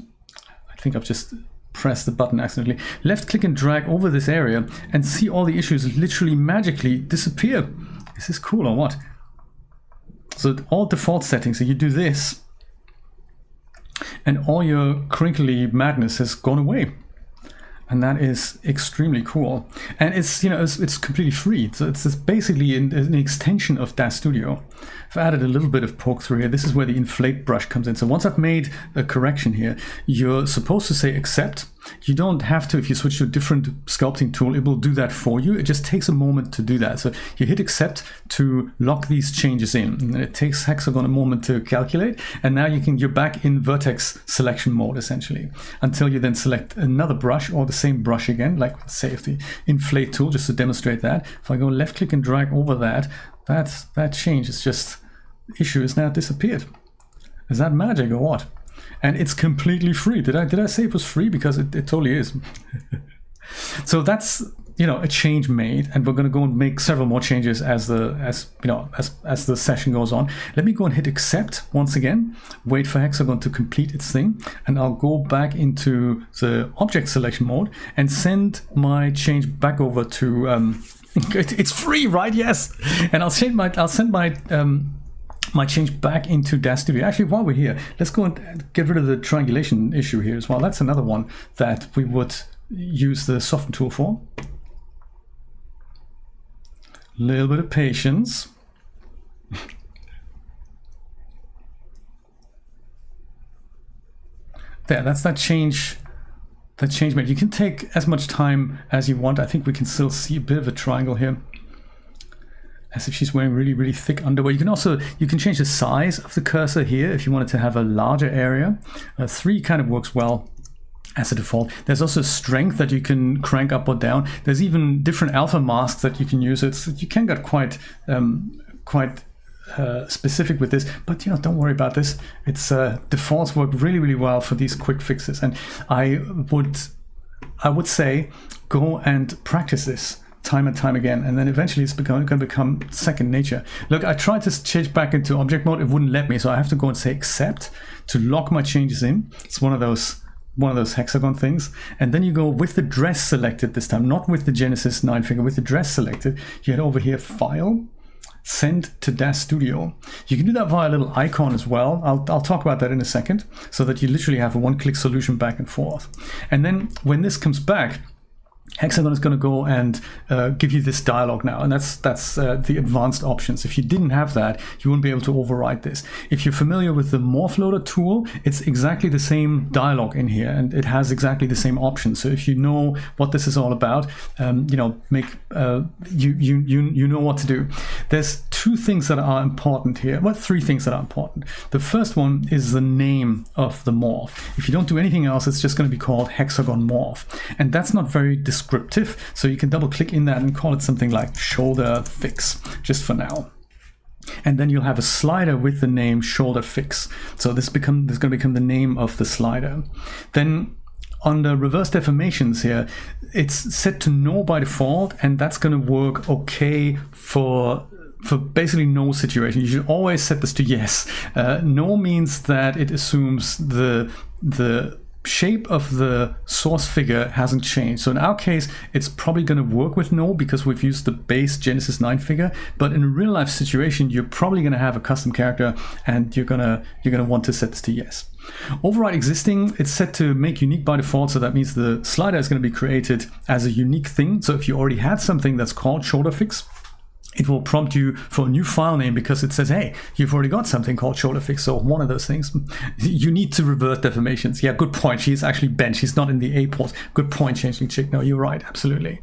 I think I've just pressed the button accidentally. Left click and drag over this area and see all the issues literally magically disappear. Is this cool or what? So all default settings, so you do this and all your crinkly madness has gone away. And that is extremely cool. And it's, you know, it's completely free. So it's basically an extension of DAZ Studio. I've added a little bit of poke through here. This is where the inflate brush comes in. So once I've made a correction here, you're supposed to say accept. You don't have to. If you switch to a different sculpting tool, it will do that for you. It just takes a moment to do that. So you hit accept to lock these changes in. And it takes Hexagon a moment to calculate. And now you're back in vertex selection mode, essentially, until you then select another brush or the same brush again, like say if the inflate tool, just to demonstrate that. If I go left click and drag over that, that change is just, the issue is now disappeared. Is that magic or what? And it's completely free. Did I say it was free? Because it totally is. So that's, you know, a change made, and we're going to go and make several more changes as the session goes on. Let me go and hit accept once again. Wait for Hexagon to complete its thing, and I'll go back into the object selection mode and send my change back over to. It's free, right? Yes, and I'll send my change back into DAZ Studio. Actually, while we're here, let's go and get rid of the triangulation issue here as well. That's another one that we would use the soften tool for. Little bit of patience. There, that's that change. That change made. You can take as much time as you want. I think we can still see a bit of a triangle here, as if she's wearing really, really thick underwear. You can change the size of the cursor here if you wanted to have a larger area. 3 kind of works well as a default. There's also strength that you can crank up or down. There's even different alpha masks that you can use. You can get quite specific with this, but you know, don't worry about this. It's defaults work really, really well for these quick fixes, and I would say go and practice this time and time again, and then eventually it's going to become second nature. Look, I tried to change back into object mode. It wouldn't let me, so I have to go and say accept to lock my changes in. It's one of those Hexagon things. And then you go with the dress selected this time, not with the Genesis 9 figure, with the dress selected. You head over here, File, Send to DAZ Studio. You can do that via a little icon as well. I'll talk about that in a second, so that you literally have a one-click solution back and forth. And then when this comes back, Hexagon is going to go and give you this dialog now, and that's the advanced options. If you didn't have that, you wouldn't be able to override this. If you're familiar with the morph loader tool, it's exactly the same dialog in here, and it has exactly the same options. So if you know what this is all about, you know what to do. There's 2 things that are important here. Well, 3 things that are important. The first one is the name of the morph. If you don't do anything else, it's just going to be called Hexagon morph, and that's not very descriptive, so you can double click in that and call it something like shoulder fix just for now. And then you'll have a slider with the name shoulder fix. So this is going to become the name of the slider. Then on the reverse deformations here, it's set to no by default, and that's going to work okay for basically no situation. You should always set this to yes. No means that it assumes the shape of the source figure hasn't changed. So in our case, it's probably going to work with no, because we've used the base Genesis 9 figure. But in a real life situation, you're probably going to have a custom character, and you're gonna want to set this to yes. Override existing, it's set to make unique by default, so that means the slider is going to be created as a unique thing. So if you already had something that's called shoulder fix, it will prompt you for a new file name because it says, hey, you've already got something called shoulder fix, or one of those things. You need to revert deformations. Yeah, good point. She's actually bent. She's not in the A pose. Good point, changing chick. No, you're right. Absolutely.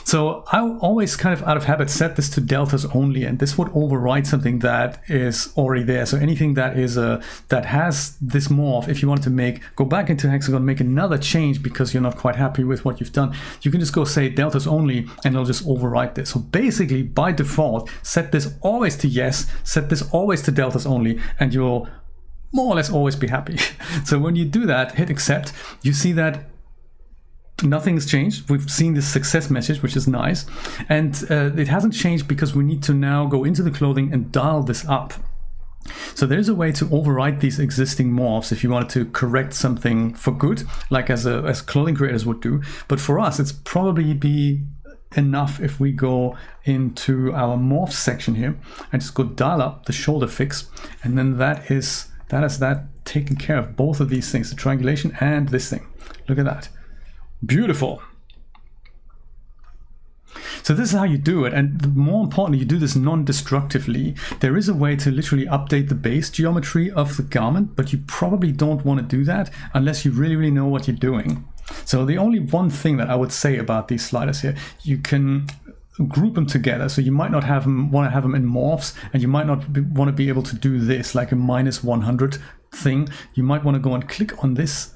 So I always kind of out of habit set this to deltas only, and this would override something that is already there. So anything that is that has this morph, if you want to go back into Hexagon, make another change because you're not quite happy with what you've done, you can just go say deltas only, and it'll just override this. So basically, by default, set this always to yes, set this always to deltas only, and you'll more or less always be happy. So when you do that, hit accept, you see that nothing's changed. We've seen this success message, which is nice, and it hasn't changed because we need to now go into the clothing and dial this up. So there's a way to override these existing morphs if you wanted to correct something for good, like as clothing creators would do. But for us, it's probably be enough if we go into our morphs section here and just go dial up the shoulder fix, and then that is taken care of, both of these things, the triangulation and this thing. Look at that. Beautiful. So this is how you do it, and more importantly, you do this non-destructively. There is a way to literally update the base geometry of the garment, but you probably don't want to do that unless you really know what you're doing. So the only one thing that I would say about these sliders here, you can group them together. So you might not want to have them in morphs, and you might not want to be able to do this like a -100 thing. You might want to go and click on this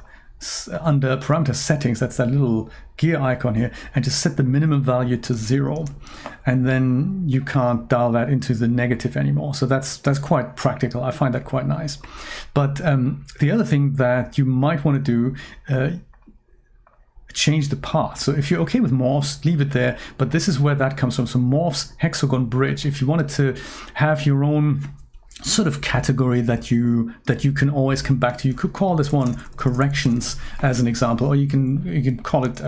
under parameter settings, that's that little gear icon here, and just set the minimum value to 0, and then you can't dial that into the negative anymore. So that's quite practical. I find that quite nice. But the other thing that you might want to do, change the path. So if you're okay with morphs, leave it there, but this is where that comes from. So morphs, Hexagon bridge, if you wanted to have your own sort of category that you can always come back to, you could call this one corrections as an example, or you can call it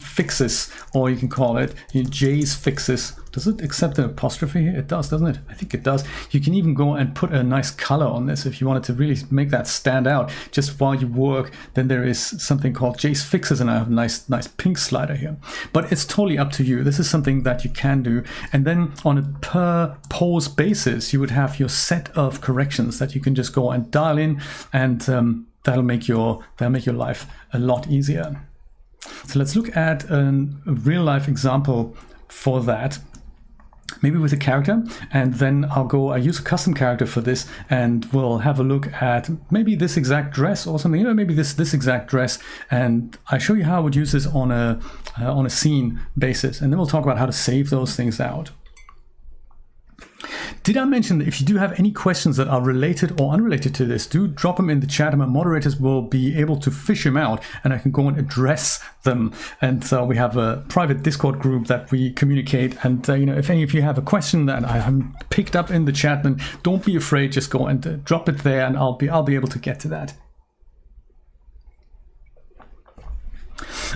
fixes, or you can call it J's fixes. Does it accept an apostrophe here? It does, doesn't it? I think it does. You can even go and put a nice color on this if you wanted to really make that stand out just while you work. Then there is something called J's fixes, and I have a nice pink slider here. But it's totally up to you. This is something that you can do. And then on a per pose basis, you would have your set of corrections that you can just go and dial in, and that'll make your life a lot easier. So let's look at a real life example for that. Maybe with a character, and then I use a custom character for this, and we'll have a look at maybe this exact dress or something, maybe this exact dress, and I show you how I would use this on a scene basis, and then we'll talk about how to save those things out. Did I mention that if you do have any questions that are related or unrelated to this, do drop them in the chat, and my moderators will be able to fish them out, and I can go and address them. And so we have a private Discord group that we communicate, and if any of you have a question that I haven't picked up in the chat, then don't be afraid, just go and drop it there, and I'll be able to get to that.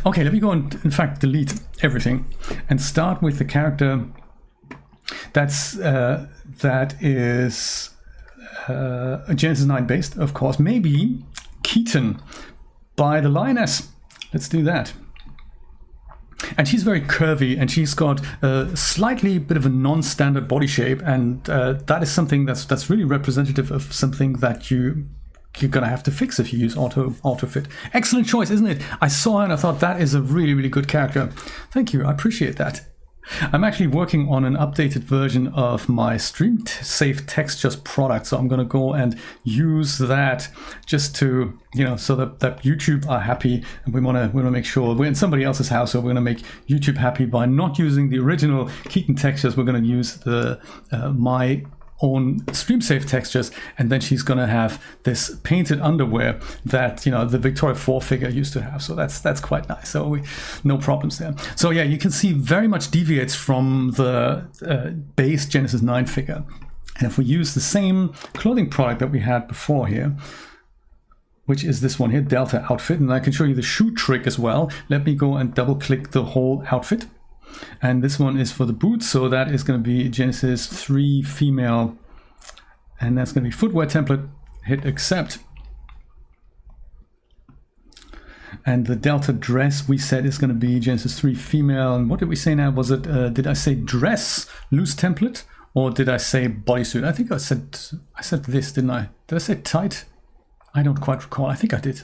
Okay, let me go and in fact delete everything and start with the character that is Genesis 9 based, of course. Maybe Keaton by the Lioness. Let's do that. And she's very curvy, and she's got a slightly bit of a non-standard body shape, and that is something that's really representative of something that you're gonna have to fix if you use auto fit. Excellent choice, isn't it? I saw her and I thought that is a really good character. Thank you, I appreciate that. I'm actually working on an updated version of my stream safe textures product, so I'm going to go and use that just to, so that YouTube are happy, and we want to make sure we're in somebody else's house, so we're going to make YouTube happy by not using the original Keaton textures. We're going to use the my own stream safe textures, and then she's going to have this painted underwear that the Victoria 4 figure used to have, so that's quite nice. So no problems there. So yeah, you can see very much deviates from the base Genesis 9 figure. And if we use the same clothing product that we had before here, which is this one here, Delta outfit, and I can show you the shoe trick as well. Let me go and double click the whole outfit. And this one is for the boots, so that is going to be Genesis 3 female, and that's going to be footwear template. Hit accept. And the delta dress we said is going to be Genesis 3 female. And what did we say now? Was it, did I say dress, loose template? Or did I say bodysuit? I think I said this, didn't I? Did I say tight? I don't quite recall. I think I did.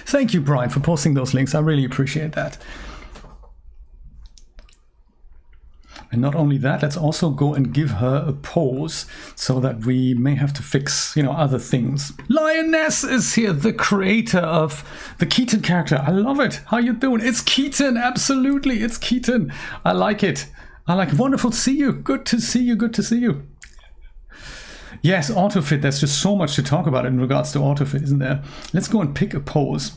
Thank you, Brian, for posting those links. I really appreciate that. And not only that, let's also go and give her a pose so that we may have to fix, other things. Lioness is here, the creator of the Keaton character. I love it. How you doing? It's Keaton. Absolutely. It's Keaton. I like it. Wonderful to see you. Good to see you. Yes, autofit. There's just so much to talk about in regards to autofit, isn't there? Let's go and pick a pose.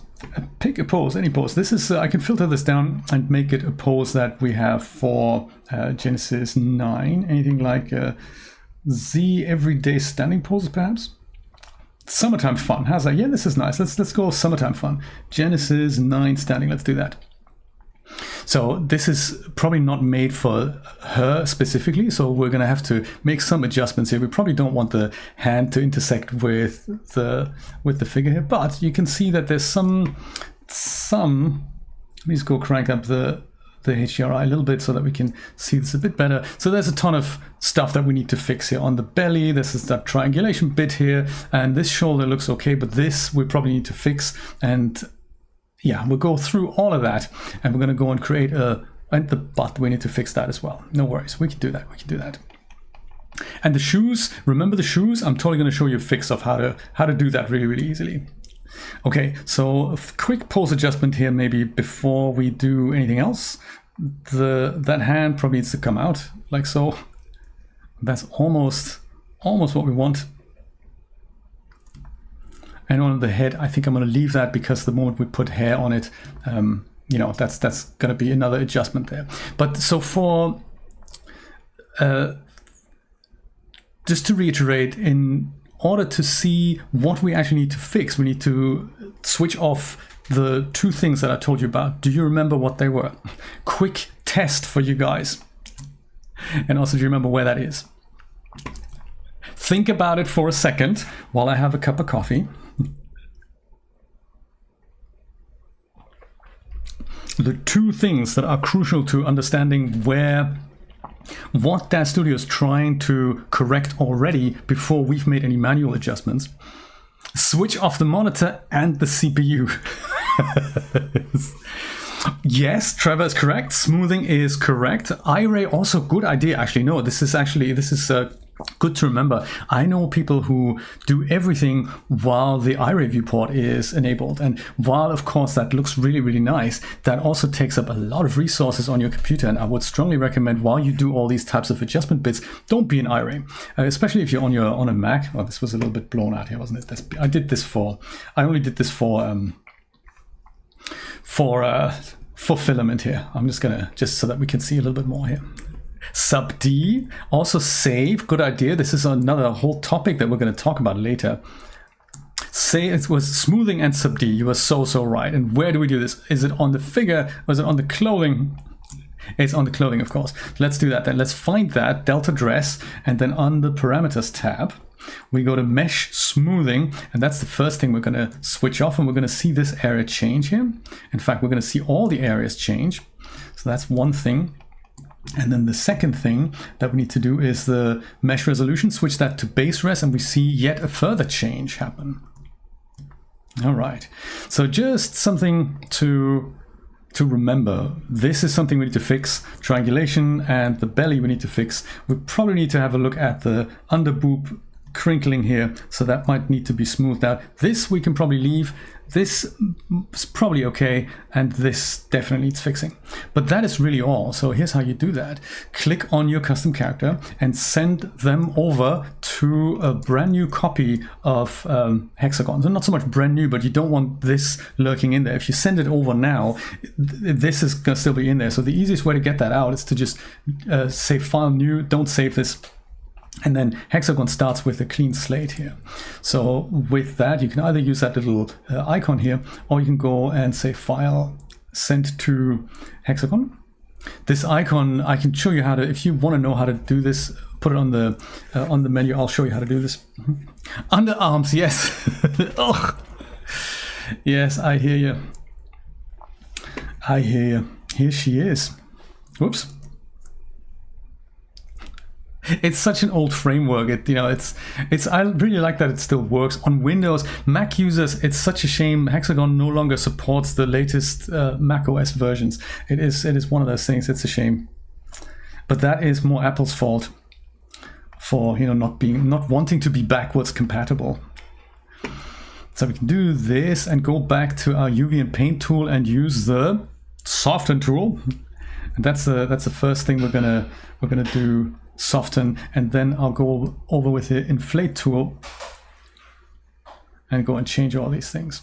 Pick a pose, any pose. This is, I can filter this down and make it a pose that we have for Genesis 9. Anything like Z everyday standing poses, perhaps? Summertime fun. How's that? Yeah, this is nice. Let's go summertime fun. Genesis 9 standing. Let's do that. So this is probably not made for her specifically, so we're going to have to make some adjustments here. We probably don't want the hand to intersect with the figure here, but you can see that there's some let me just go crank up the HDRI a little bit so that we can see this a bit better. So there's a ton of stuff that we need to fix here on the belly. This is that triangulation bit here, and this shoulder looks okay, but this we probably need to fix. And yeah, we'll go through all of that, and we're going to go and create and the butt, we need to fix that as well. No worries, we can do that. And the shoes, remember the shoes? I'm totally going to show you a fix of how to do that really, really easily. Okay, so a quick pose adjustment here, maybe before we do anything else. That hand probably needs to come out like so. That's almost what we want. And on the head, I think I'm going to leave that because the moment we put hair on it, that's going to be another adjustment there. But so for, just to reiterate, in order to see what we actually need to fix, we need to switch off the two things that I told you about. Do you remember what they were? Quick test for you guys. And also, do you remember where that is? Think about it for a second while I have a cup of coffee. The two things that are crucial to understanding what DAZ Studio is trying to correct already before we've made any manual adjustments. Switch off the monitor and the CPU. Yes, Trevor is correct. Smoothing is correct. iRay also good idea. Actually, no, this is good to remember. I know people who do everything while the iRay viewport is enabled. And while, of course, that looks really, really nice, that also takes up a lot of resources on your computer. And I would strongly recommend while you do all these types of adjustment bits, don't be in iRay, especially if you're on a Mac. Well, this was a little bit blown out here, wasn't it? I only did this for filament here. I'm just so that we can see a little bit more here. Sub D, also save, good idea. This is another whole topic that we're going to talk about later. Say it was smoothing and sub D. You were so right. And where do we do this? Is it on the figure? Was it on the clothing? It's on the clothing, of course. Let's do that then. Let's find that delta dress, and then on the parameters tab, we go to mesh smoothing, and that's the first thing we're going to switch off, and we're going to see this area change here. In fact, we're going to see all the areas change. So that's one thing. And then the second thing that we need to do is the mesh resolution, switch that to base res, and we see yet a further change happen. All right, so just something to remember. This is something we need to fix. Triangulation and the belly we need to fix. We probably need to have a look at the under boob crinkling here, so that might need to be smoothed out. This we can probably leave. This is probably okay, and this definitely needs fixing. But that is really all. So here's how you do that. Click on your custom character and send them over to a brand new copy of Hexagon. So not so much brand new, but you don't want this lurking in there. If you send it over now, this is going to still be in there. So the easiest way to get that out is to just say file new, don't save this. And then Hexagon starts with a clean slate here. So with that, you can either use that little icon here, or you can go and say file, send to Hexagon. This icon, I can show you how to, if you want to know how to do this, put it on the menu. I'll show you how to do this. Underarms, yes. Ugh. Yes, I hear you. I hear you. Here she is. Whoops. It's such an old framework. I really like that it still works on Windows. Mac users, it's such a shame Hexagon no longer supports the latest Mac OS versions. It is one of those things. It's a shame. But that is more Apple's fault for not wanting to be backwards compatible. So we can do this and go back to our UV and Paint tool and use the Soften tool. And that's the first thing we're gonna do. Soften, and then I'll go over with the Inflate tool and go and change all these things.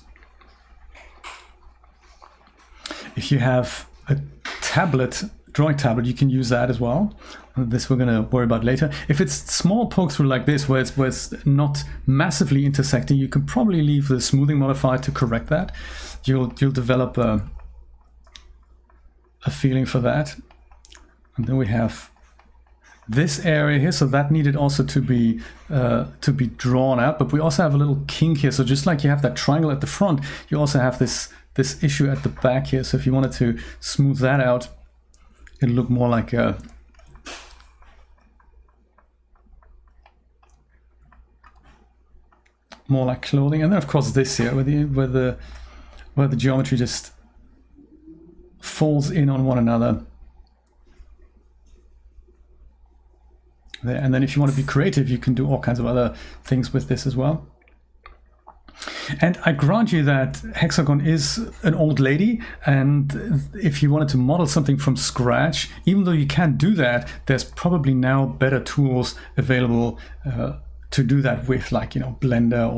If you have a tablet, drawing tablet, you can use that as well. This we're going to worry about later. If it's small poke through like this, where it's not massively intersecting, you can probably leave the smoothing modifier to correct that. You'll develop a feeling for that. And then we have this area here, so that needed also to be drawn out, but we also have a little kink here. So just like you have that triangle at the front, you also have this issue at the back here. So if you wanted to smooth that out, it'll look more like clothing. And then of course this here, where the geometry just falls in on one another. There. And then if you want to be creative, you can do all kinds of other things with this as well. And I grant you that Hexagon is an old lady, and if you wanted to model something from scratch, even though you can't do that, there's probably now better tools available to do that with, like Blender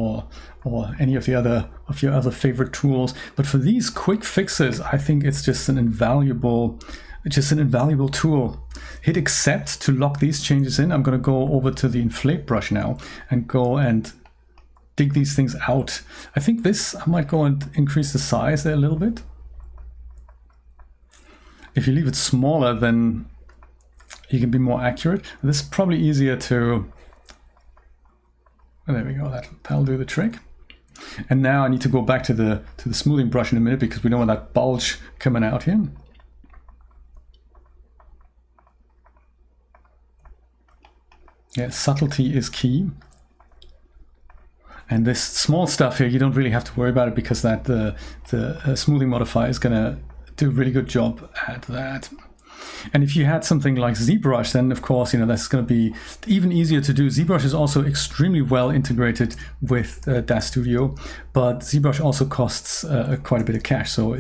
or any of your other favorite tools. But for these quick fixes, I think it's just an invaluable tool. Hit accept to lock these changes in. I'm going to go over to the Inflate brush now and go and dig these things out. I think I might go and increase the size there a little bit. If you leave it smaller, then you can be more accurate. This is probably easier to... Oh, there we go. That'll do the trick. And now I need to go back to the smoothing brush in a minute, because we don't want that bulge coming out here. Yeah, subtlety is key. And this small stuff here, you don't really have to worry about it, because the smoothing modifier is going to do a really good job at that. And if you had something like ZBrush, then of course, that's going to be even easier to do. ZBrush is also extremely well integrated with DAZ Studio, but ZBrush also costs quite a bit of cash. So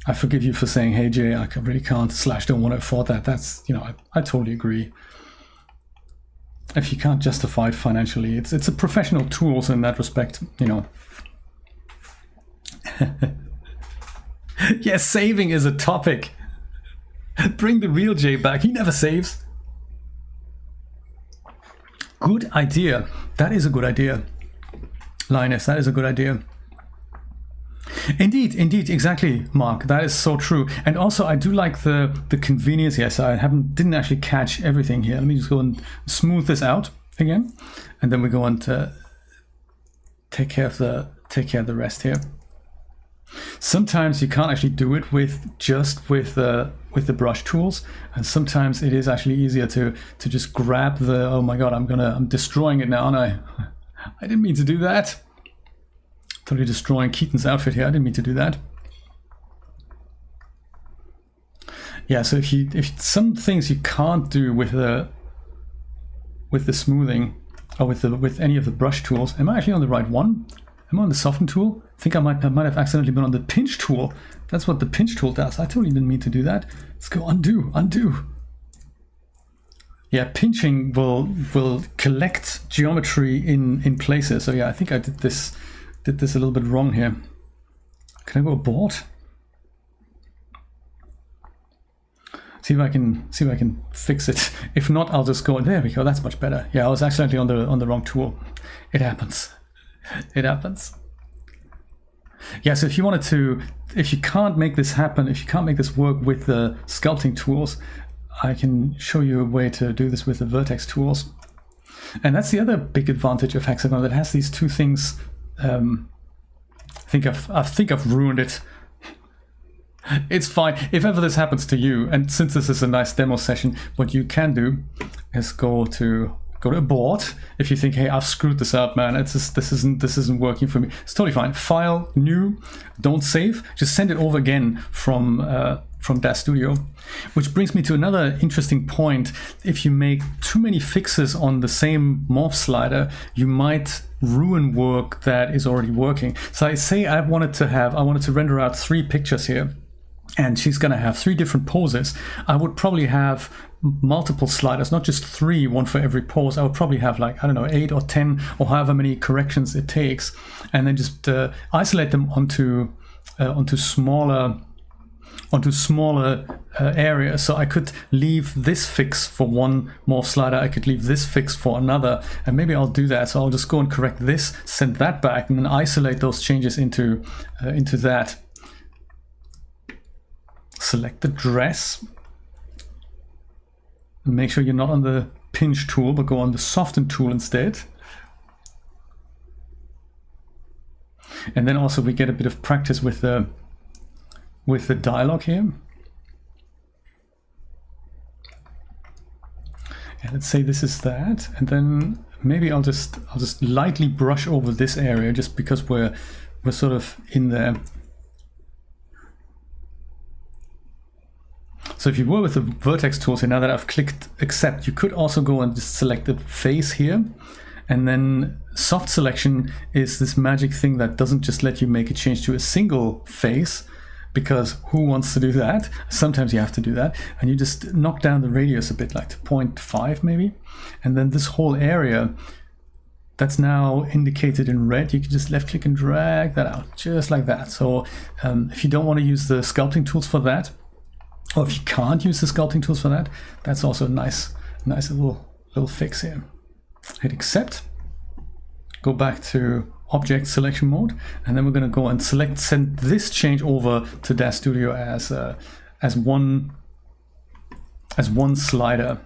I forgive you for saying, hey Jay, I really can't / don't want to afford that. That's, I totally agree. If you can't justify it financially, it's a professional tool, so in that respect, Yes, saving is a topic. Bring the real Jay back. He never saves. Good idea. That is a good idea. Linus, that is a good idea. Indeed, exactly, Mark. That is so true. And also, I do like the convenience. Yes, I didn't actually catch everything here. Let me just go and smooth this out again, and then we go on to take care of the rest here. Sometimes you can't actually do it with the brush tools, and sometimes it is actually easier to just grab the, oh my god, I'm destroying it now, and I didn't mean to do that. Totally destroying Keaton's outfit here. I didn't mean to do that. Yeah, so if some things you can't do with the smoothing or with any of the brush tools. Am I actually on the right one? Am I on the Soften tool? I think I might have accidentally been on the Pinch tool. That's what the Pinch tool does. I totally didn't mean to do that. Let's go undo. Yeah, pinching will collect geometry in places. So yeah, I think I did this a little bit wrong here. Can I go abort? See if I can fix it. If not, I'll just go. There we go. That's much better. Yeah, I was accidentally on the wrong tool. It happens. It happens. Yeah. So if you can't make this happen, if you can't make this work with the sculpting tools, I can show you a way to do this with the vertex tools. And that's the other big advantage of Hexagon, that has these two things. I think I've ruined it. It's fine. If ever this happens to you, and since this is a nice demo session, what you can do is go to abort. If you think, hey, I've screwed this up, man, it's just, this isn't working for me. It's totally fine. File, new, don't save. Just send it over again from DAZ Studio. Which brings me to another interesting point. If you make too many fixes on the same morph slider, you might ruin work that is already working. So I say I wanted to render out 3 pictures here, and she's going to have 3 different poses. I would probably have multiple sliders, not just 3, one for every pose. I would probably have, like, I don't know, 8 or 10 or however many corrections it takes, and then just isolate them onto smaller areas. So I could leave this fix for one morph slider, I could leave this fix for another, and maybe I'll do that. So I'll just go and correct this, send that back, and then isolate those changes into that. Select the dress. Make sure you're not on the pinch tool, but go on the soften tool instead. And then also we get a bit of practice with the dialogue here. And let's say this is that, and then maybe I'll just lightly brush over this area, just because we're sort of in there. So if you were with the vertex tools here, now that I've clicked accept, you could also go and just select the face here. And then soft selection is this magic thing that doesn't just let you make a change to a single face, because who wants to do that? Sometimes you have to do that. And you just knock down the radius a bit, like to 0.5 maybe. And then this whole area that's now indicated in red, you can just left click and drag that out, just like that. So if you don't want to use the sculpting tools for that, or if you can't use the sculpting tools for that, that's also a nice little fix here. Hit accept, go back to object selection mode, and then we're going to go and send this change over to DAZ Studio as one slider.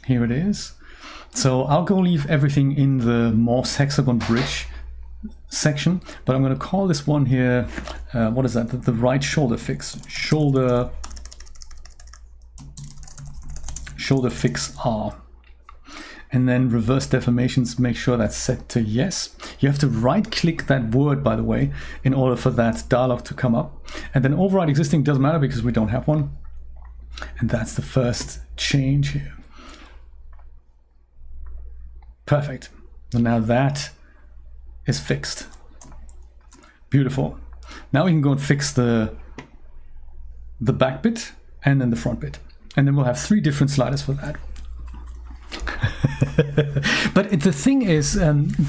Here it is. So I'll go leave everything in the morphs hexagon bridge section, but I'm going to call this one here, what is that? The right shoulder fix. Shoulder fix R. And then reverse deformations, make sure that's set to yes. You have to right click that word, by the way, in order for that dialog to come up. And then override existing doesn't matter because we don't have one. And that's the first change here. Perfect. And now that is fixed. Beautiful. Now we can go and fix the back bit and then the front bit. And then we'll have 3 different sliders for that. But the thing is,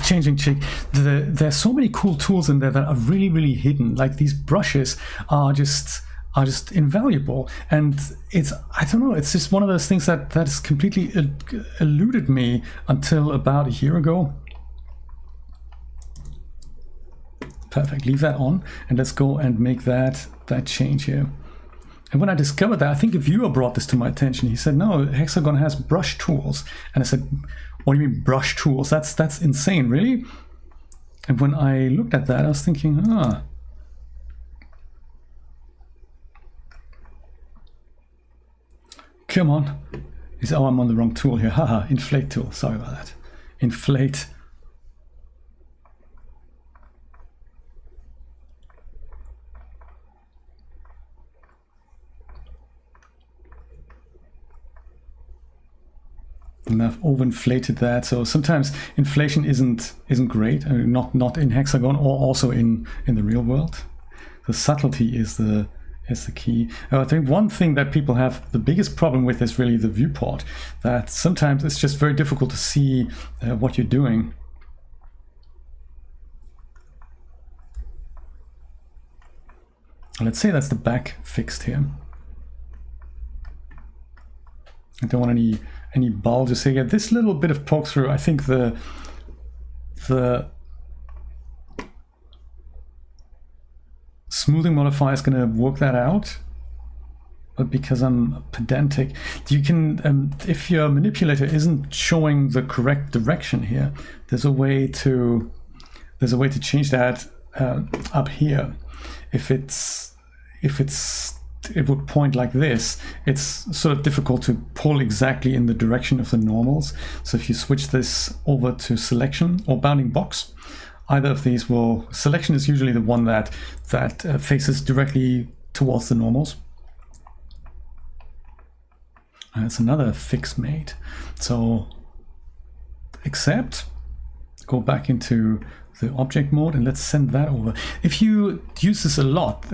changing chick, there's so many cool tools in there that are really, really hidden. Like these brushes are just invaluable, and I don't know, it's just one of those things that has completely eluded me until about a year ago. Perfect, leave that on, and let's go and make that change here. And when I discovered that, I think a viewer brought this to my attention. He said, no, Hexagon has brush tools. And I said, what do you mean brush tools? That's insane, really? And when I looked at that, I was thinking, come on. Oh, I'm on the wrong tool here. Haha, inflate tool. Sorry about that. Inflate. And I've overinflated that. So sometimes inflation isn't great. I mean, not in Hexagon or also in the real world. The subtlety is the key. I think one thing that people have the biggest problem with is really the viewport. That sometimes it's just very difficult to see what you're doing. Let's say that's the back fixed here. I don't want any bulges here. This little bit of poke through, I think the smoothing modifier is going to work that out. But because I'm pedantic, you can, if your manipulator isn't showing the correct direction here, there's a way to change that up here. If it would point like this, it's sort of difficult to pull exactly in the direction of the normals. So if you switch this over to selection or bounding box, either of these will, selection is usually the one that faces directly towards the normals. And it's another fix made. So accept, go back into the object mode, and let's send that over. If you use this a lot,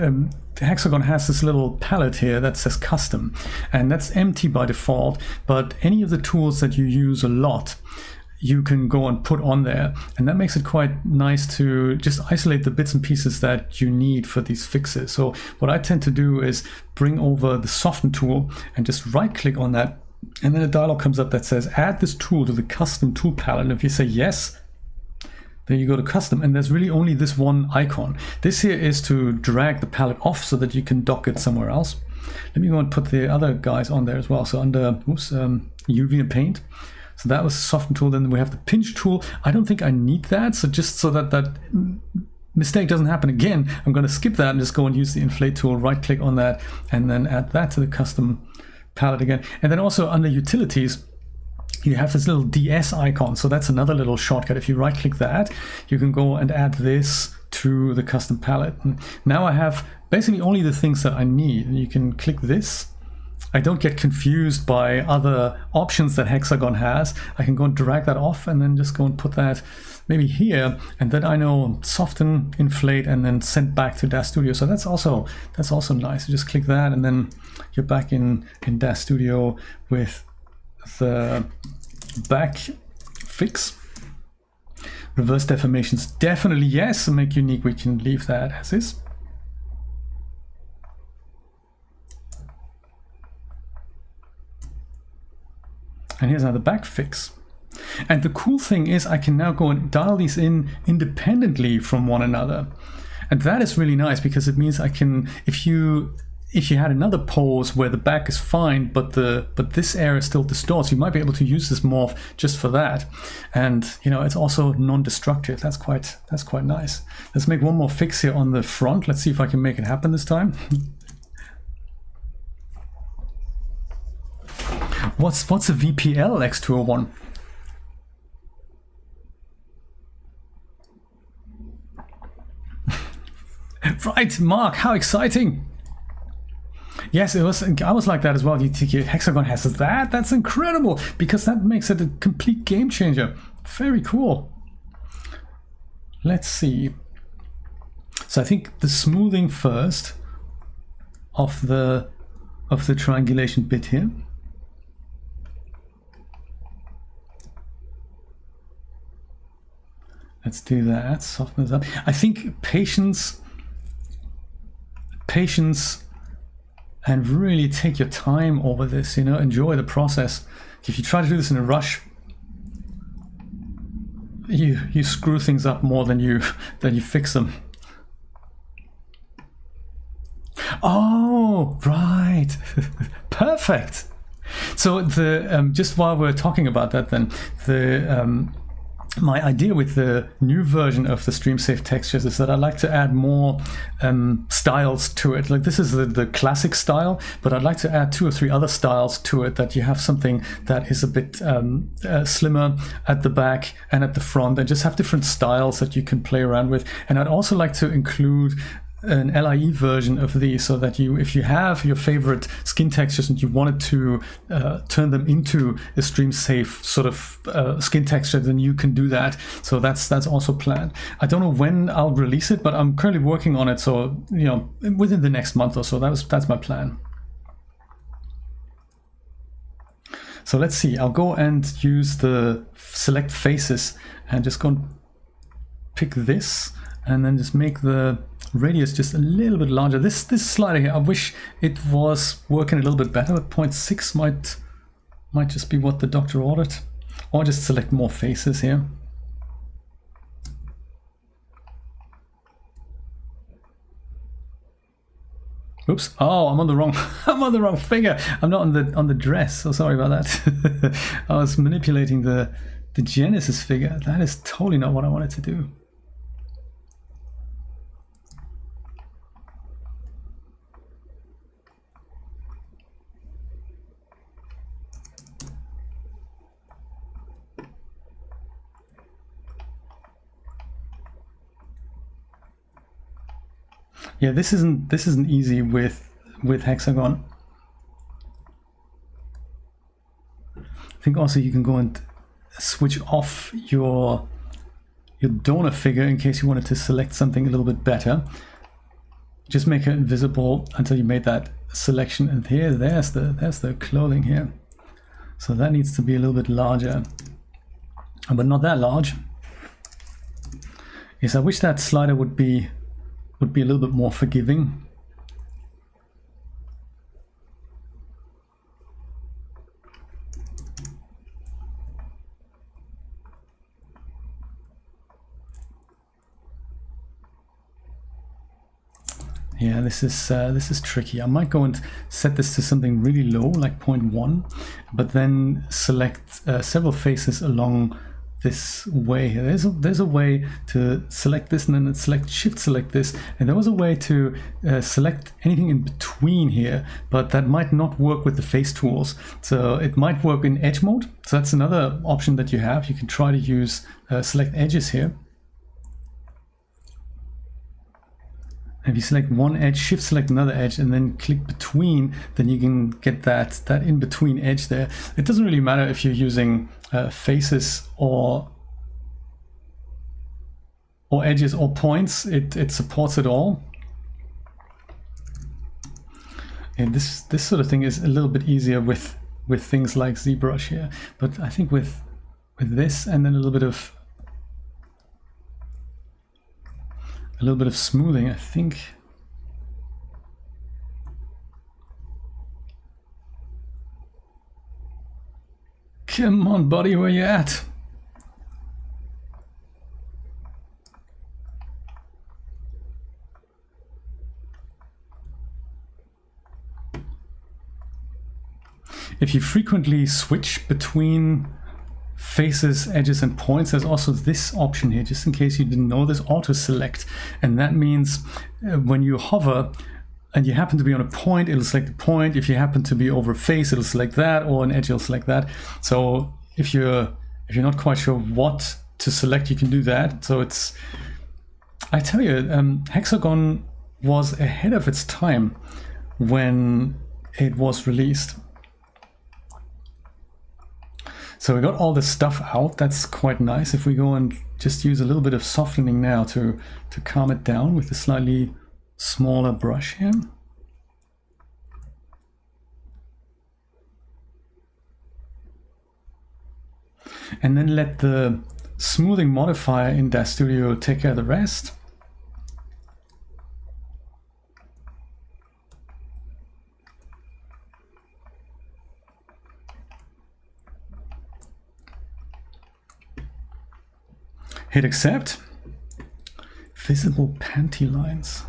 Hexagon has this little palette here that says custom, and that's empty by default, but any of the tools that you use a lot, you can go and put on there, and that makes it quite nice to just isolate the bits and pieces that you need for these fixes. So what I tend to do is bring over the soften tool and just right click on that, and then a dialog comes up that says add this tool to the custom tool palette. And if you say yes, then you go to custom, and there's really only this one icon. This here is to drag the palette off so that you can dock it somewhere else. Let me go and put the other guys on there as well. So under UV and paint. So that was the soften tool. Then we have the pinch tool. I don't think I need that. So just so that that mistake doesn't happen again, I'm going to skip that and just go and use the inflate tool, right click on that, and then add that to the custom palette again. And then also under utilities, you have this little DS icon. So that's another little shortcut. If you right click that, you can go and add this to the custom palette. And now I have basically only the things that I need. And you can click this. I don't get confused by other options that Hexagon has. I can go and drag that off and then just go and put that maybe here. And then I know soften, inflate, and then send back to DAZ Studio. So that's also nice. You just click that and then you're back in DAZ Studio with the back fix. Reverse deformations, definitely yes. Make unique, we can leave that as is. And here's another back fix. And the cool thing is I can now go and dial these in independently from one another. And that is really nice because it means I can, if you had another pose where the back is fine, but this area still distorts, you might be able to use this morph just for that. And it's also non-destructive. That's quite nice. Let's make one more fix here on the front. Let's see if I can make it happen this time. What's a VPL X201? Right, Mark, how exciting! Yes, it was. I was like that as well. Hexagon has that. That's incredible because that makes it a complete game changer. Very cool. Let's see. So I think the smoothing first of the triangulation bit here. Let's do that. Soften this up. I think patience, and really take your time over this. Enjoy the process. If you try to do this in a rush, you screw things up more than you fix them. Oh, right. Perfect. So the just while we're talking about that, then my idea with the new version of the stream safe textures is that I like to add more styles to it. Like this is the classic style, but I'd like to add 2 or 3 other styles to it, that you have something that is a bit slimmer at the back and at the front, and just have different styles that you can play around with. And I'd also like to include an LIE version of these, so that if you have your favorite skin textures and you wanted to turn them into a stream safe sort of skin texture, then you can do that. So that's also planned. I don't know when I'll release it, but I'm currently working on it. So within the next month or so. That's my plan. So let's see. I'll go and use the select faces and just go and pick this, and then just make the radius just a little bit larger. This slider here, I wish it was working a little bit better, but 0.6 might just be what the doctor ordered. Or just select more faces here. Oops! Oh, I'm on the wrong figure. I'm not on the dress. So sorry about that. I was manipulating the Genesis figure. That is totally not what I wanted to do. Yeah, this isn't easy with Hexagon. I think also you can go and switch off your donor figure in case you wanted to select something a little bit better. Just make it invisible until you made that selection, and there's the clothing here. So that needs to be a little bit larger, but not that large. Yes, I wish that slider would be a little bit more forgiving. Yeah, this is tricky. I might go and set this to something really low, like 0.1, but then select several faces along this way here. There's a way to select this and then shift select this, and there was a way to select anything in between here, but that might not work with the face tools. So it might work in edge mode. So that's another option that you have. You can try to use select edges here. If you select one edge, shift select another edge, and then click between, then you can get that in between edge there. It doesn't really matter if you're using faces or edges or points. It supports it all. And this sort of thing is a little bit easier with things like ZBrush here. But I think with this and then a little bit of smoothing, I think. Come on, buddy, where you at? If you frequently switch between faces, edges, and points, there's also this option here, just in case you didn't know, this auto select, and that means when you hover and you happen to be on a point, it'll select the point. If you happen to be over a face, it'll select that, or an edge, it'll select that. So if you're not quite sure what to select, you can do that. So it's, I tell you, Hexagon was ahead of its time when it was released. So we got all the stuff out. That's quite nice. If we go and just use a little bit of softening now to calm it down with a slightly smaller brush here. And then let the smoothing modifier in Dash Studio take care of the rest. Hit accept. Visible panty lines.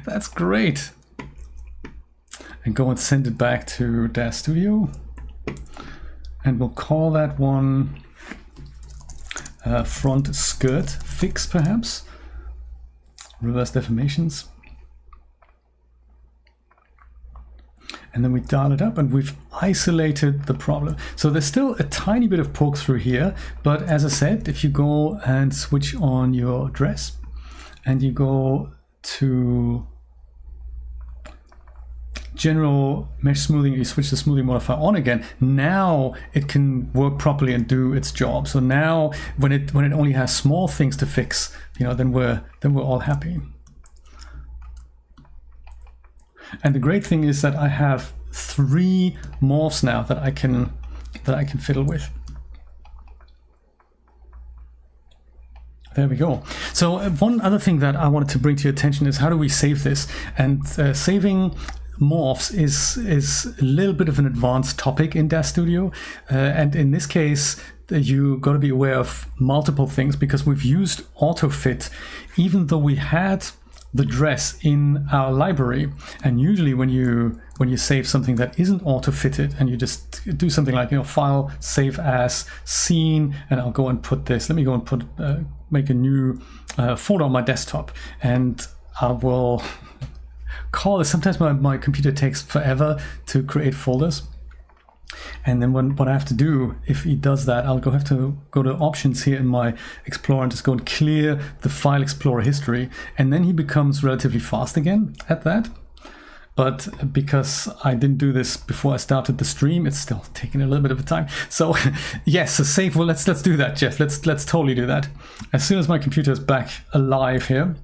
That's great. And go and send it back to Dash Studio. And we'll call that one front skirt fix, perhaps. Reverse deformations. And then we dial it up and we've isolated the problem. So there's still a tiny bit of poke through here, but as I said, if you go and switch on your dress and you go to general mesh smoothing, you switch the smoothing modifier on again, now it can work properly and do its job. So now when it only has small things to fix, then we're all happy. And the great thing is that I have 3 morphs now that I can fiddle with. There we go. So one other thing that I wanted to bring to your attention is how do we save this? And saving morphs is a little bit of an advanced topic in Dash Studio. And in this case, you got to be aware of multiple things because we've used AutoFit, even though we had the dress in our library. And usually when you save something that isn't auto-fitted and you just do something like file save as scene, and I'll go and put this, let me go and put make a new folder on my desktop, and I will call this. Sometimes my computer takes forever to create folders, And then what I have to do, if he does that, I'll have to go to options here in my Explorer and just go and clear the File Explorer history. And then he becomes relatively fast again at that. But because I didn't do this before I started the stream, it's still taking a little bit of a time. So yes, a save. Well, let's do that, Jeff. Let's totally do that. As soon as my computer is back alive here,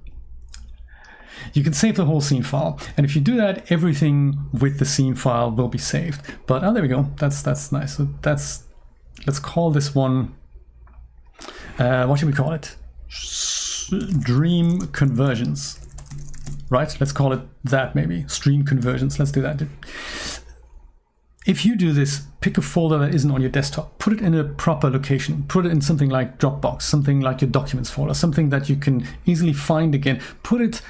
you can save the whole scene file. And if you do that, everything with the scene file will be saved. But oh, there we go. That's nice. So let's call this one. What should we call it? Stream conversions. Right, let's call it that maybe. Stream conversions, let's do that. If you do this, pick a folder that isn't on your desktop, put it in a proper location, put it in something like Dropbox, something like your documents folder, something that you can easily find again. Put it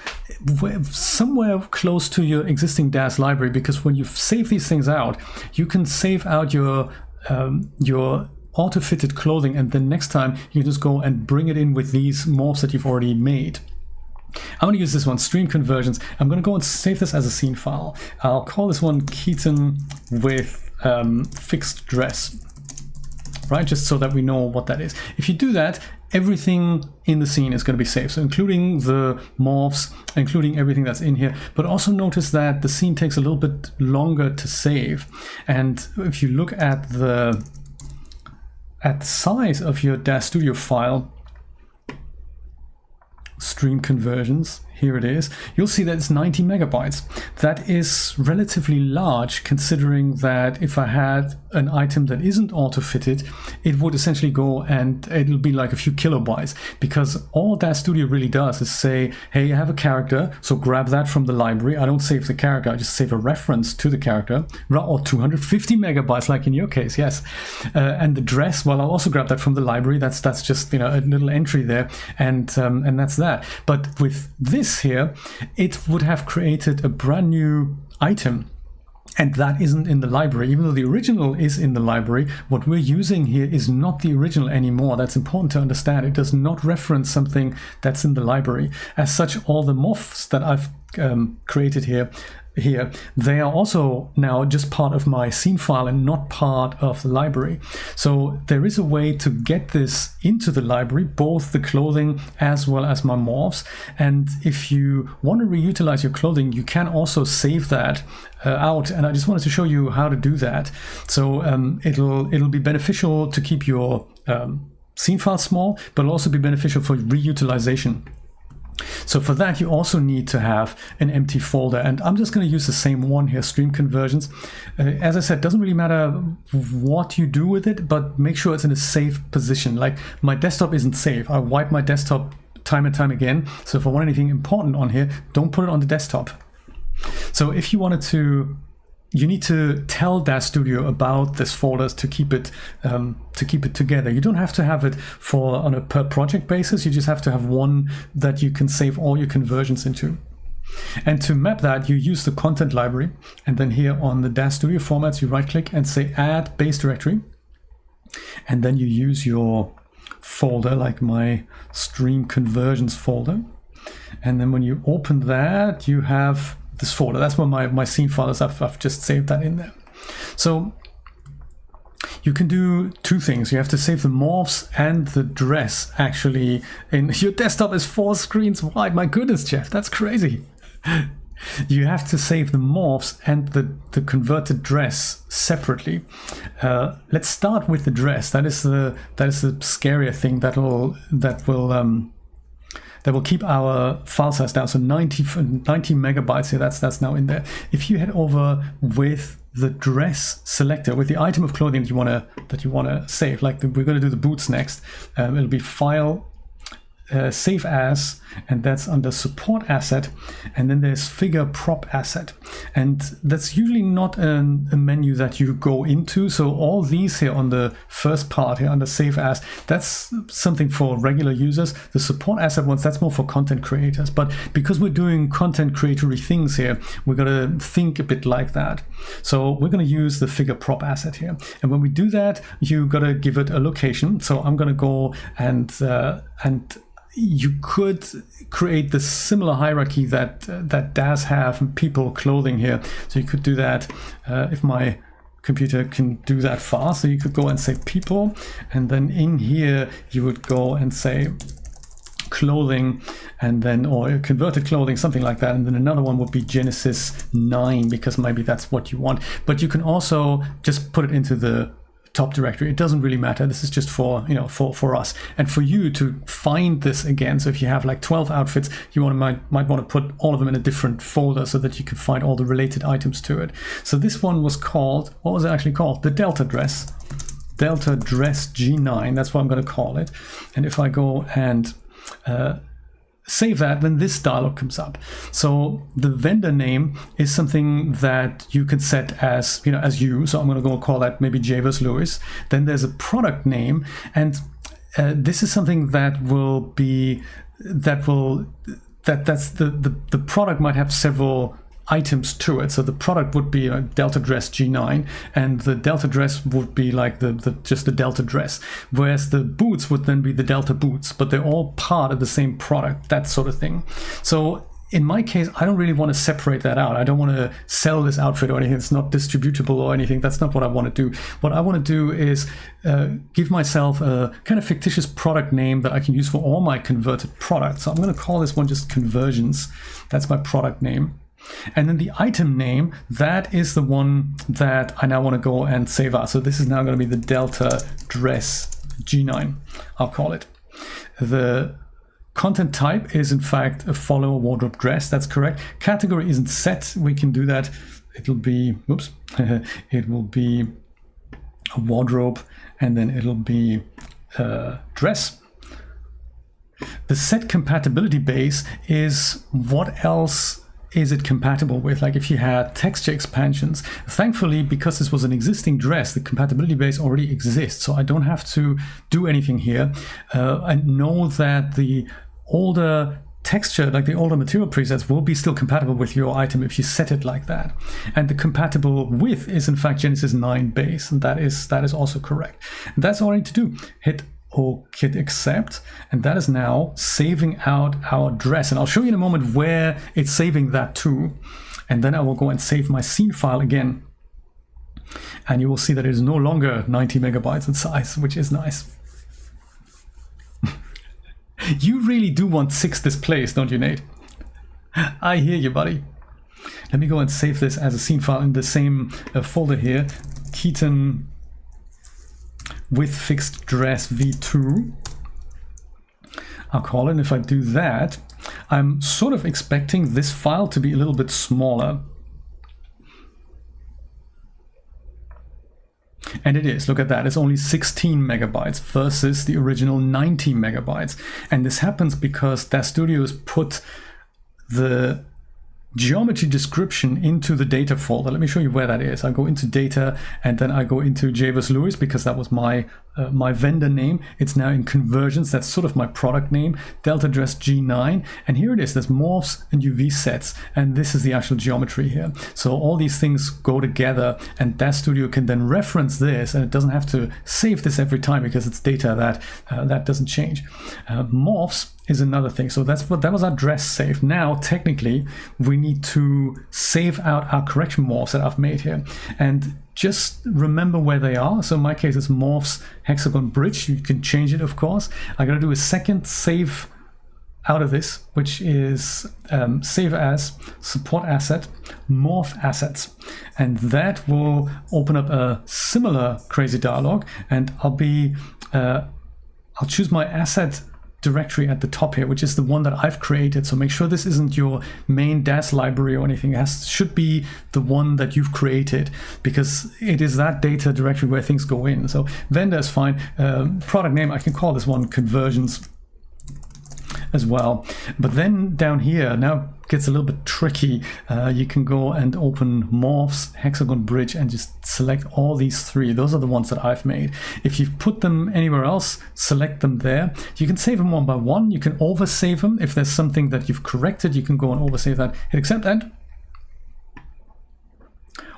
somewhere close to your existing DAS library, because when you save these things out, you can save out your auto-fitted clothing, and then next time you just go and bring it in with these morphs that you've already made. I'm going to use this one, stream conversions. I'm going to go and save this as a scene file. I'll call this one Keaton with fixed dress, right? Just so that we know what that is. If you do that, everything in the scene is going to be saved. So including the morphs, including everything that's in here. But also notice that the scene takes a little bit longer to save. And if you look at the size of your DAS Studio file, stream conversions, here it is, you'll see that it's 90 megabytes. That is relatively large, considering that if I had an item that isn't auto-fitted, it would essentially go and it'll be like a few kilobytes, because all DAS Studio really does is say, hey, I have a character, so grab that from the library. I don't save the character, I just save a reference to the character, or 250 megabytes like in your case, yes. And the dress, well, I'll also grab that from the library. That's just, you know, a little entry there, and that's that. But with this here, it would have created a brand new item, and that isn't in the library. Even though the original is in the library, what we're using here is not the original anymore. That's important to understand. It does not reference something that's in the library. As such, all the morphs that I've created here, they are also now just part of my scene file and not part of the library. So there is a way to get this into the library, both the clothing as well as my morphs. And if you want to reutilize your clothing, you can also save that out. And I just wanted to show you how to do that. So it'll be beneficial to keep your scene file small, but it'll also be beneficial for reutilization. So for that, you also need to have an empty folder, and I'm just going to use the same one here, stream conversions. As I said, it doesn't really matter what you do with it, but make sure it's in a safe position. Like my desktop isn't safe. I wipe my desktop time and time again. So if I want anything important on here, don't put it on the desktop. So if you wanted to, you need to tell DAS Studio about this folders to keep it together. You don't have to have it on a per project basis. You just have to have one that you can save all your conversions into. And to map that, you use the content library, and then here on the DAS Studio formats, you right click and say add base directory, and then you use your folder, like my stream conversions folder. And then when you open that, you have this folder. That's where my scene file is. I've just saved that in there. So you can do two things. You have to save the morphs and the dress actually in your desktop is 4 screens wide. My goodness, Jeff, that's crazy. You have to save the morphs and the converted dress separately. Let's start with the dress. That is the scarier thing that will keep our file size down. So 90 megabytes here, that's now in there. If you head over with the dress selector, with the item of clothing that you wanna save, like we're gonna do the boots next, it'll be file, save as, and that's under support asset, and then there's figure prop asset, and that's usually not a menu that you go into. So all these here on the first part here under save as, that's something for regular users. The support asset ones, that's more for content creators. But because we're doing content creatory things here, we're gonna think a bit like that. So we're gonna use the figure prop asset here, and when we do that, you gotta give it a location. So I'm gonna go and you could create the similar hierarchy that DAS have and people clothing here. So you could do that if my computer can do that fast. So you could go and say people, and then in here you would go and say clothing, and then, or converted clothing, something like that. And then another one would be Genesis 9, because maybe that's what you want. But you can also just put it into the top directory. It doesn't really matter. This is just for, you know, for us and for you to find this again. So if you have like 12 outfits, you might want to put all of them in a different folder so that you can find all the related items to it. So this one was called, what was it actually called? The Delta Dress. Delta Dress G9. That's what I'm going to call it. And if I go and save that, then this dialog comes up. So the vendor name is something that you can set as, you know, as you. So I'm going to go and call that maybe Javers Lewis. Then there's a product name, and this is something that will be that's the product might have several items to it. So the product would be a Delta Dress G9, and the Delta Dress would be like just the Delta Dress, whereas the boots would then be the Delta Boots, but they're all part of the same product, that sort of thing. So in my case, I don't really want to separate that out. I don't want to sell this outfit or anything. It's not distributable or anything. That's not what I want to do. What I want to do is give myself a kind of fictitious product name that I can use for all my converted products. So I'm going to call this one just conversions. That's my product name. And then the item name, that is the one that I now want to go and save out. So this is now going to be the Delta Dress G9, I'll call it. The content type is in fact a follow wardrobe dress. That's correct. Category isn't set. We can do that. It'll be, oops, it will be a wardrobe, and then it'll be dress. The set compatibility base is what else is it compatible with? Like if you had texture expansions. Thankfully, because this was an existing dress, the compatibility base already exists, so I don't have to do anything here. I know that the older texture, like the older material presets, will be still compatible with your item if you set it like that. And the compatible with is in fact Genesis 9 base, and that is also correct. And that's all I need to do. Hit hit accept, and that is now saving out our dress. And I'll show you in a moment where it's saving that to. And then I will go and save my scene file again. And you will see that it is no longer 90 megabytes in size, which is nice. You really do want 6 displays, don't you, Nate? I hear you, buddy. Let me go and save this as a scene file in the same folder here. Keaton with fixed dress v2. I'll call it. And if I do that, I'm sort of expecting this file to be a little bit smaller. And it is. Look at that. It's only 16 megabytes versus the original 90 megabytes. And this happens because DAZ Studio has put the geometry description into the data folder. Let me show you where that is. I go into data, and then I go into Javers Lewis, because that was my my vendor name. It's now in conversions. That's sort of my product name, Delta Dress G9. And here it is. There's morphs and UV sets, and this is the actual geometry here. So all these things go together, and DAZ Studio can then reference this, and it doesn't have to save this every time because it's data that that doesn't change. Morphs is another thing. So that was our dress save. Now technically we need to save out our correction morphs that I've made here, and just remember where they are. So in my case it's morphs hexagon bridge. You can change it, of course. I gotta do a second save out of this, which is save as support asset morph assets, and that will open up a similar crazy dialog. And I'll choose my asset directory at the top here, which is the one that I've created. So make sure this isn't your main DAZ library or anything. It should be the one that you've created, because it is that data directory where things go in. So vendor is fine. Product name, I can call this one conversions as well. But then down here, now it gets a little bit tricky. You can go and open morphs hexagon bridge and just select all these 3. Those are the ones that I've made. If you've put them anywhere else, select them there. You can save them one by one. You can oversave them. If there's something that you've corrected, you can go and oversave that. Hit accept, and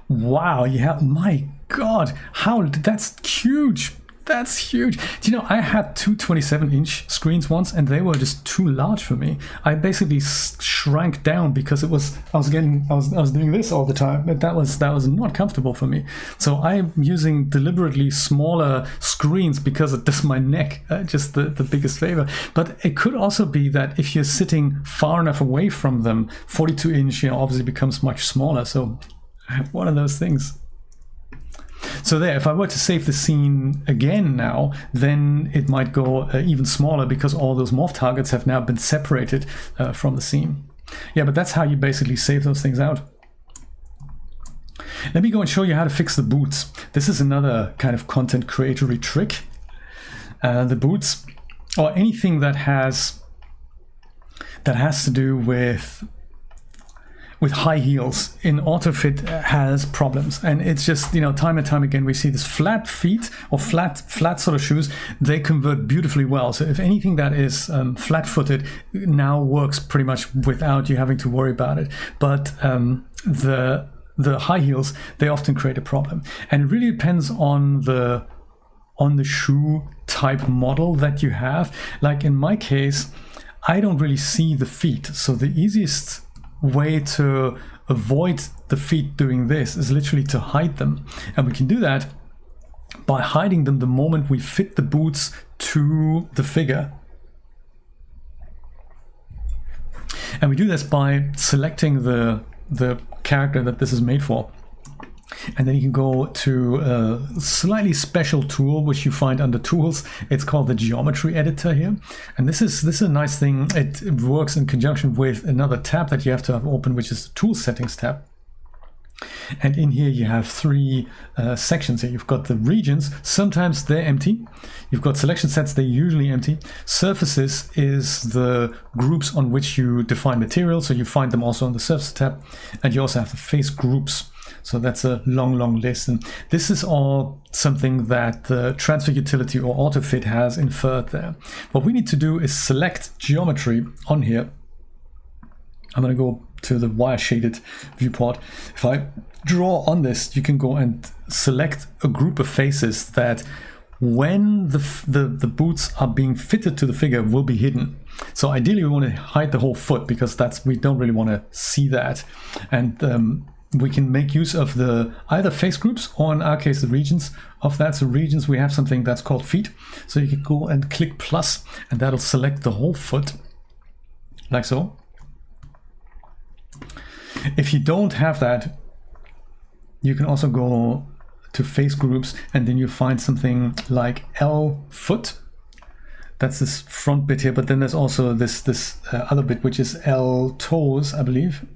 wow, you have, my God, how, that's huge. That's huge. Do you know, I had two 27-inch screens once, and they were just too large for me. I basically shrank down because I was doing this all the time, but that was not comfortable for me. So I'm using deliberately smaller screens because it does my neck just the biggest favor. But it could also be that if you're sitting far enough away from them, 42-inch, you know, obviously becomes much smaller. So one of those things. So there, if I were to save the scene again now, then it might go even smaller because all those morph targets have now been separated from the scene. Yeah, but that's how you basically save those things out. Let me go and show you how to fix the boots. This is another kind of content creatory trick. The boots, or anything that has to do with high heels in AutoFit has problems, and it's just, you know, time and time again we see this flat feet or flat sort of shoes. They convert beautifully well. So if anything that is flat-footed now works pretty much without you having to worry about it. But the high heels, they often create a problem, and it really depends on the shoe type model that you have. Like in my case, I don't really see the feet, so the easiest way to avoid the feet doing this is literally to hide them, and we can do that by hiding them the moment we fit the boots to the figure. And we do this by selecting the character that this is made for, and then you can go to a slightly special tool which you find under tools. It's called the geometry editor here, and this is a nice thing. It works in conjunction with another tab that you have to have open, which is the tool settings tab. And in here you have three sections here. You've got the regions, sometimes they're empty. You've got selection sets, they're usually empty. Surfaces is the groups on which you define material, so you find them also on the surface tab. And you also have the face groups. So that's a long list, and this is all something that the transfer utility or AutoFit has inferred there. What we need to do is select geometry on here. I'm going to go to the wire shaded viewport. If I draw on this, you can go and select a group of faces that when the boots are being fitted to the figure will be hidden. So ideally we want to hide the whole foot because we don't really want to see that. And we can make use of the either face groups or in our case the regions of that. So regions, we have something that's called feet. So you can go and click plus and that'll select the whole foot like so. If you don't have that, you can also go to face groups and then you find something like L foot. That's this front bit here, but then there's also this other bit which is L toes, I believe.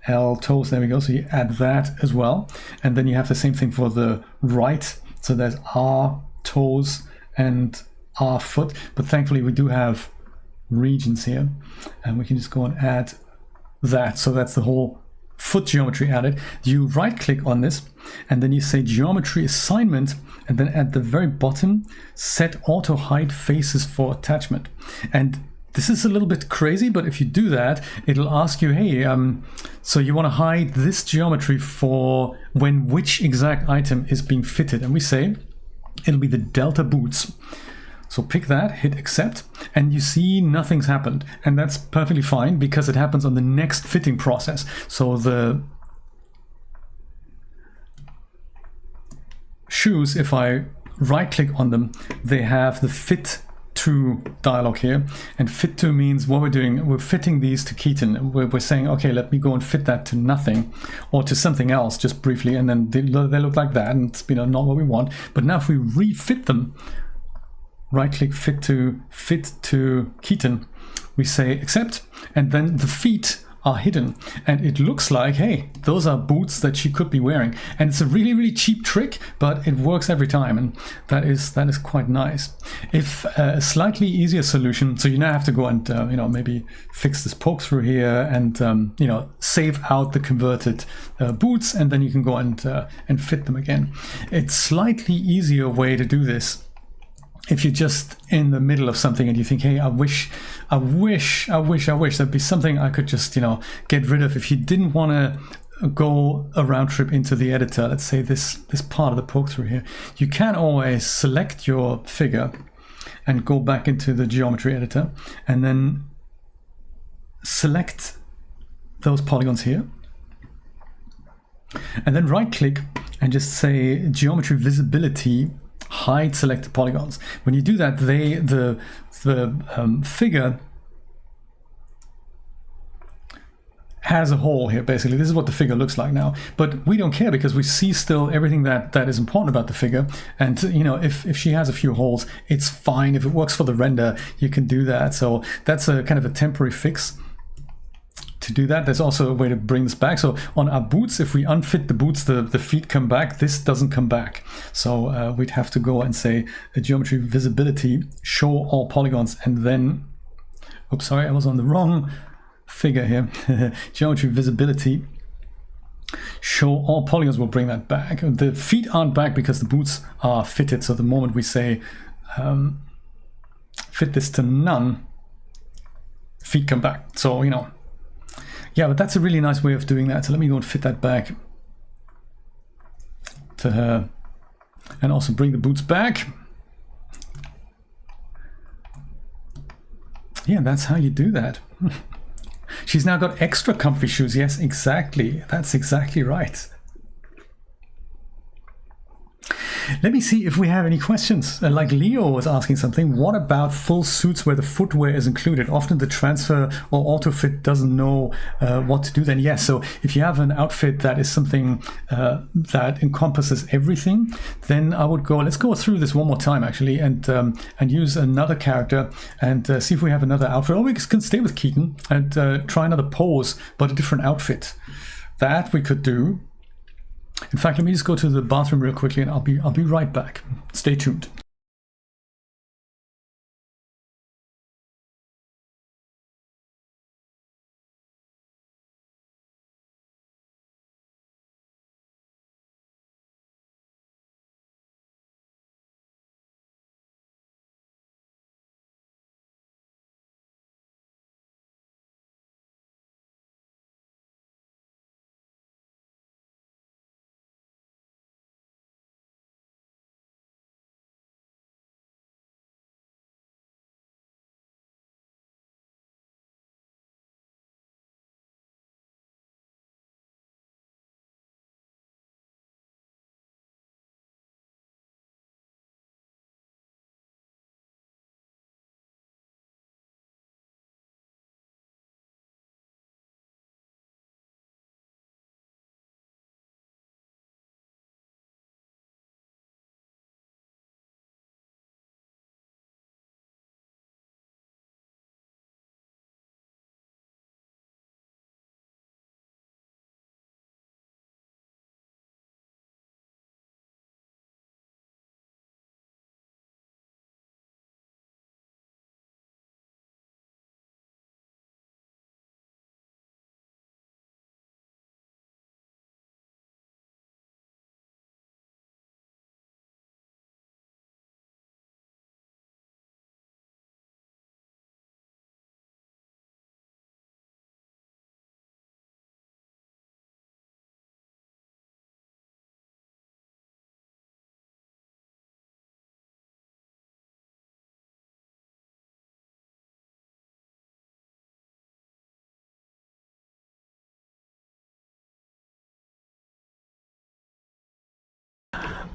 L toes, there we go. So you add that as well, and then you have the same thing for the right. So there's R toes and R foot, but thankfully we do have regions here, and we can just go and add that. So that's the whole foot geometry added. You right click on this and then you say geometry assignment, and then at the very bottom set auto hide faces for attachment. And this is a little bit crazy, but if you do that, it'll ask you, hey, so you want to hide this geometry for when which exact item is being fitted, and we say it'll be the delta boots. So pick that, hit accept, and you see nothing's happened, and that's perfectly fine because it happens on the next fitting process. So the shoes, if I right click on them, they have the fit to dialog here, and fit to means what we're doing, we're fitting these to Keaton. We're saying, okay, let me go and fit that to nothing or to something else just briefly, and then they look like that, and it's, you know, not what we want. But now if we refit them, right click fit to Keaton, we say accept, and then the feet are hidden, and it looks like, hey, those are boots that she could be wearing. And it's a really cheap trick, but it works every time, and that is quite nice. If a slightly easier solution, so you now have to go and you know, maybe fix this poke through here and you know, save out the converted boots, and then you can go and fit them again. It's slightly easier way to do this if you're just in the middle of something and you think, hey, I wish there'd be something I could just, you know, get rid of. If you didn't want to go a round trip into the editor, let's say this part of the poke through here, you can always select your figure and go back into the geometry editor and then select those polygons here. And then right click and just say geometry visibility, hide selected polygons. When you do that, the figure has a hole here. Basically, this is what the figure looks like now, but we don't care because we see still everything that is important about the figure. And you know, if she has a few holes, it's fine. If it works for the render, you can do that. So that's a kind of a temporary fix. To do that, there's also a way to bring this back. So on our boots, if we unfit the boots, the feet come back. This doesn't come back. So we'd have to go and say geometry visibility, show all polygons, and then, oops, sorry, I was on the wrong figure here. Geometry visibility, show all polygons, will bring that back. The feet aren't back because the boots are fitted. So the moment we say fit this to none, feet come back. So, you know, yeah, but that's a really nice way of doing that. So let me go and fit that back to her and also bring the boots back. Yeah, that's how you do that. She's now got extra comfy shoes. Yes, exactly. That's exactly right. Let me see if we have any questions. Like Leo was asking something. What about full suits where the footwear is included? Often the transfer or auto fit doesn't know what to do then. Yes, so if you have an outfit that is something that encompasses everything, then I would go, let's go through this one more time actually and use another character and see if we have another outfit. Or we can stay with Keaton and try another pose, but a different outfit. That we could do. In fact, let me just go to the bathroom real quickly and I'll be right back. Stay tuned.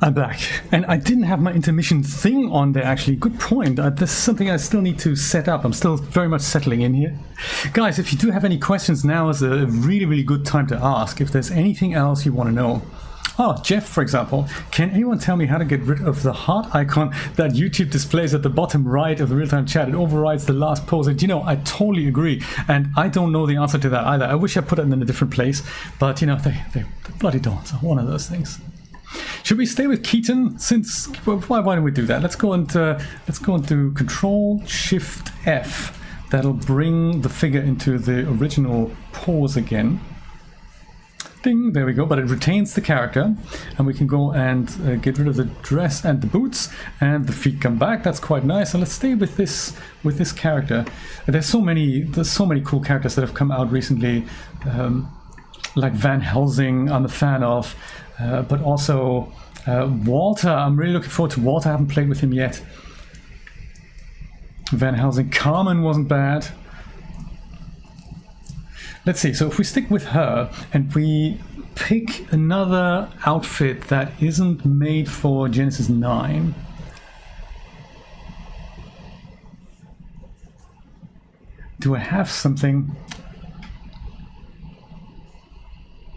I'm back, and I didn't have my intermission thing on there actually. Good point. This is something I still need to set up. I'm still very much settling in here. Guys, if you do have any questions, now is a really, really good time to ask. If there's anything else you want to know. Oh, Jeff, for example, can anyone tell me how to get rid of the heart icon that YouTube displays at the bottom right of the real-time chat? It overrides the last pose. And you know, I totally agree. And I don't know the answer to that either. I wish I put it in a different place, but you know, they bloody don't. So one of those things. Should we stay with Keaton? Since why don't we do that? Let's go into Control Shift F. That'll bring the figure into the original pose again. Ding, there we go. But it retains the character, and we can go and get rid of the dress and the boots, and the feet come back. That's quite nice. So let's stay with this character. There's so many cool characters that have come out recently. like Van Helsing I'm a fan of, but also Walter. I'm really looking forward to Walter. I haven't played with him yet. Van Helsing. Carmen wasn't bad. Let's see, so if we stick with her and we pick another outfit that isn't made for Genesis 9. Do I have something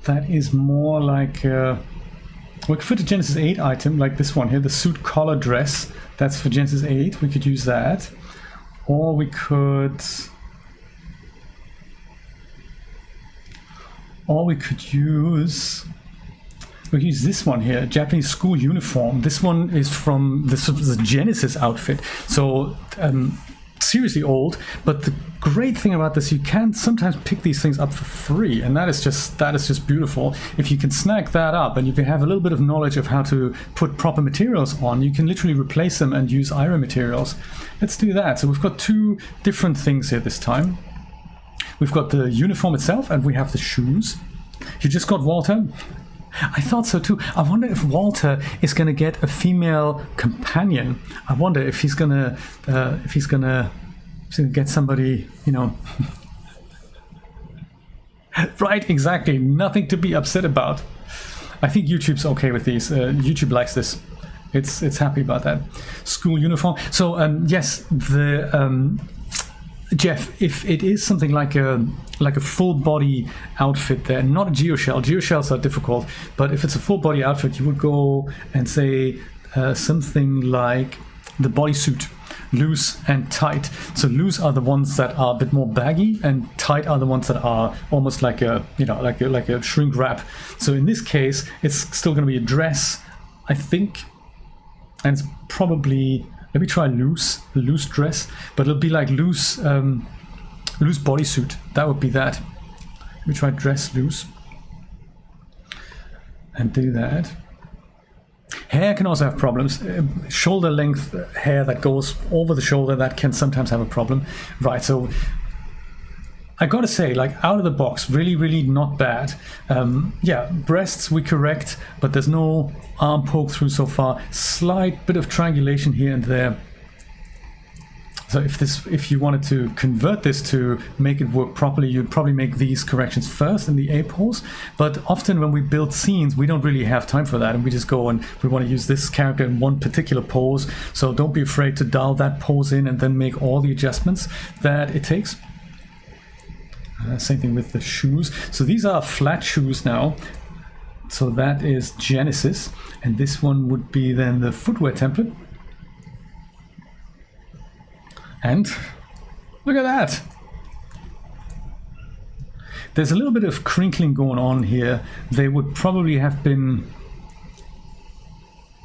that is more like we could fit a Genesis 8 item like this one here, the suit collar dress. That's for Genesis 8. We could use that. Or we could use this one here, Japanese school uniform. This one is from the Genesis outfit. So seriously old, but the great thing about this, you can sometimes pick these things up for free, and that is just beautiful. If you can snag that up and you can have a little bit of knowledge of how to put proper materials on, you can literally replace them and use iron materials. Let's do that. So we've got two different things here this time. We've got the uniform itself and we have the shoes. You just got Walter? I thought so too. I wonder if Walter is going to get a female companion. I wonder if he's going to get somebody, you know. Right, exactly. Nothing to be upset about. I think YouTube's okay with these. YouTube likes this. It's happy about that. School uniform. So yes, the Jeff, if it is something like a full body outfit, there, not a geoshell. Geoshells are difficult, but if it's a full body outfit, you would go and say something like the bodysuit, loose and tight. So loose are the ones that are a bit more baggy, and tight are the ones that are almost like a like a shrink wrap. So in this case, it's still going to be a dress, I think, and it's probably. Let me try loose dress, but it'll be like loose bodysuit. That would be that. Let me try dress loose and do that. Hair can also have problems. Shoulder length hair that goes over the shoulder, that can sometimes have a problem. Right, so I gotta say, like, out of the box, really not bad. Yeah, breasts we correct, but there's no arm poke through so far. Slight bit of triangulation here and there. So if you wanted to convert this to make it work properly, you'd probably make these corrections first in the A pose. But often when we build scenes, we don't really have time for that, and we just go and we want to use this character in one particular pose. So don't be afraid to dial that pose in and then make all the adjustments that it takes. Same thing with the shoes. So these are flat shoes now. So that is Genesis. And this one would be then the footwear template. And look at that. There's a little bit of crinkling going on here. They would probably have been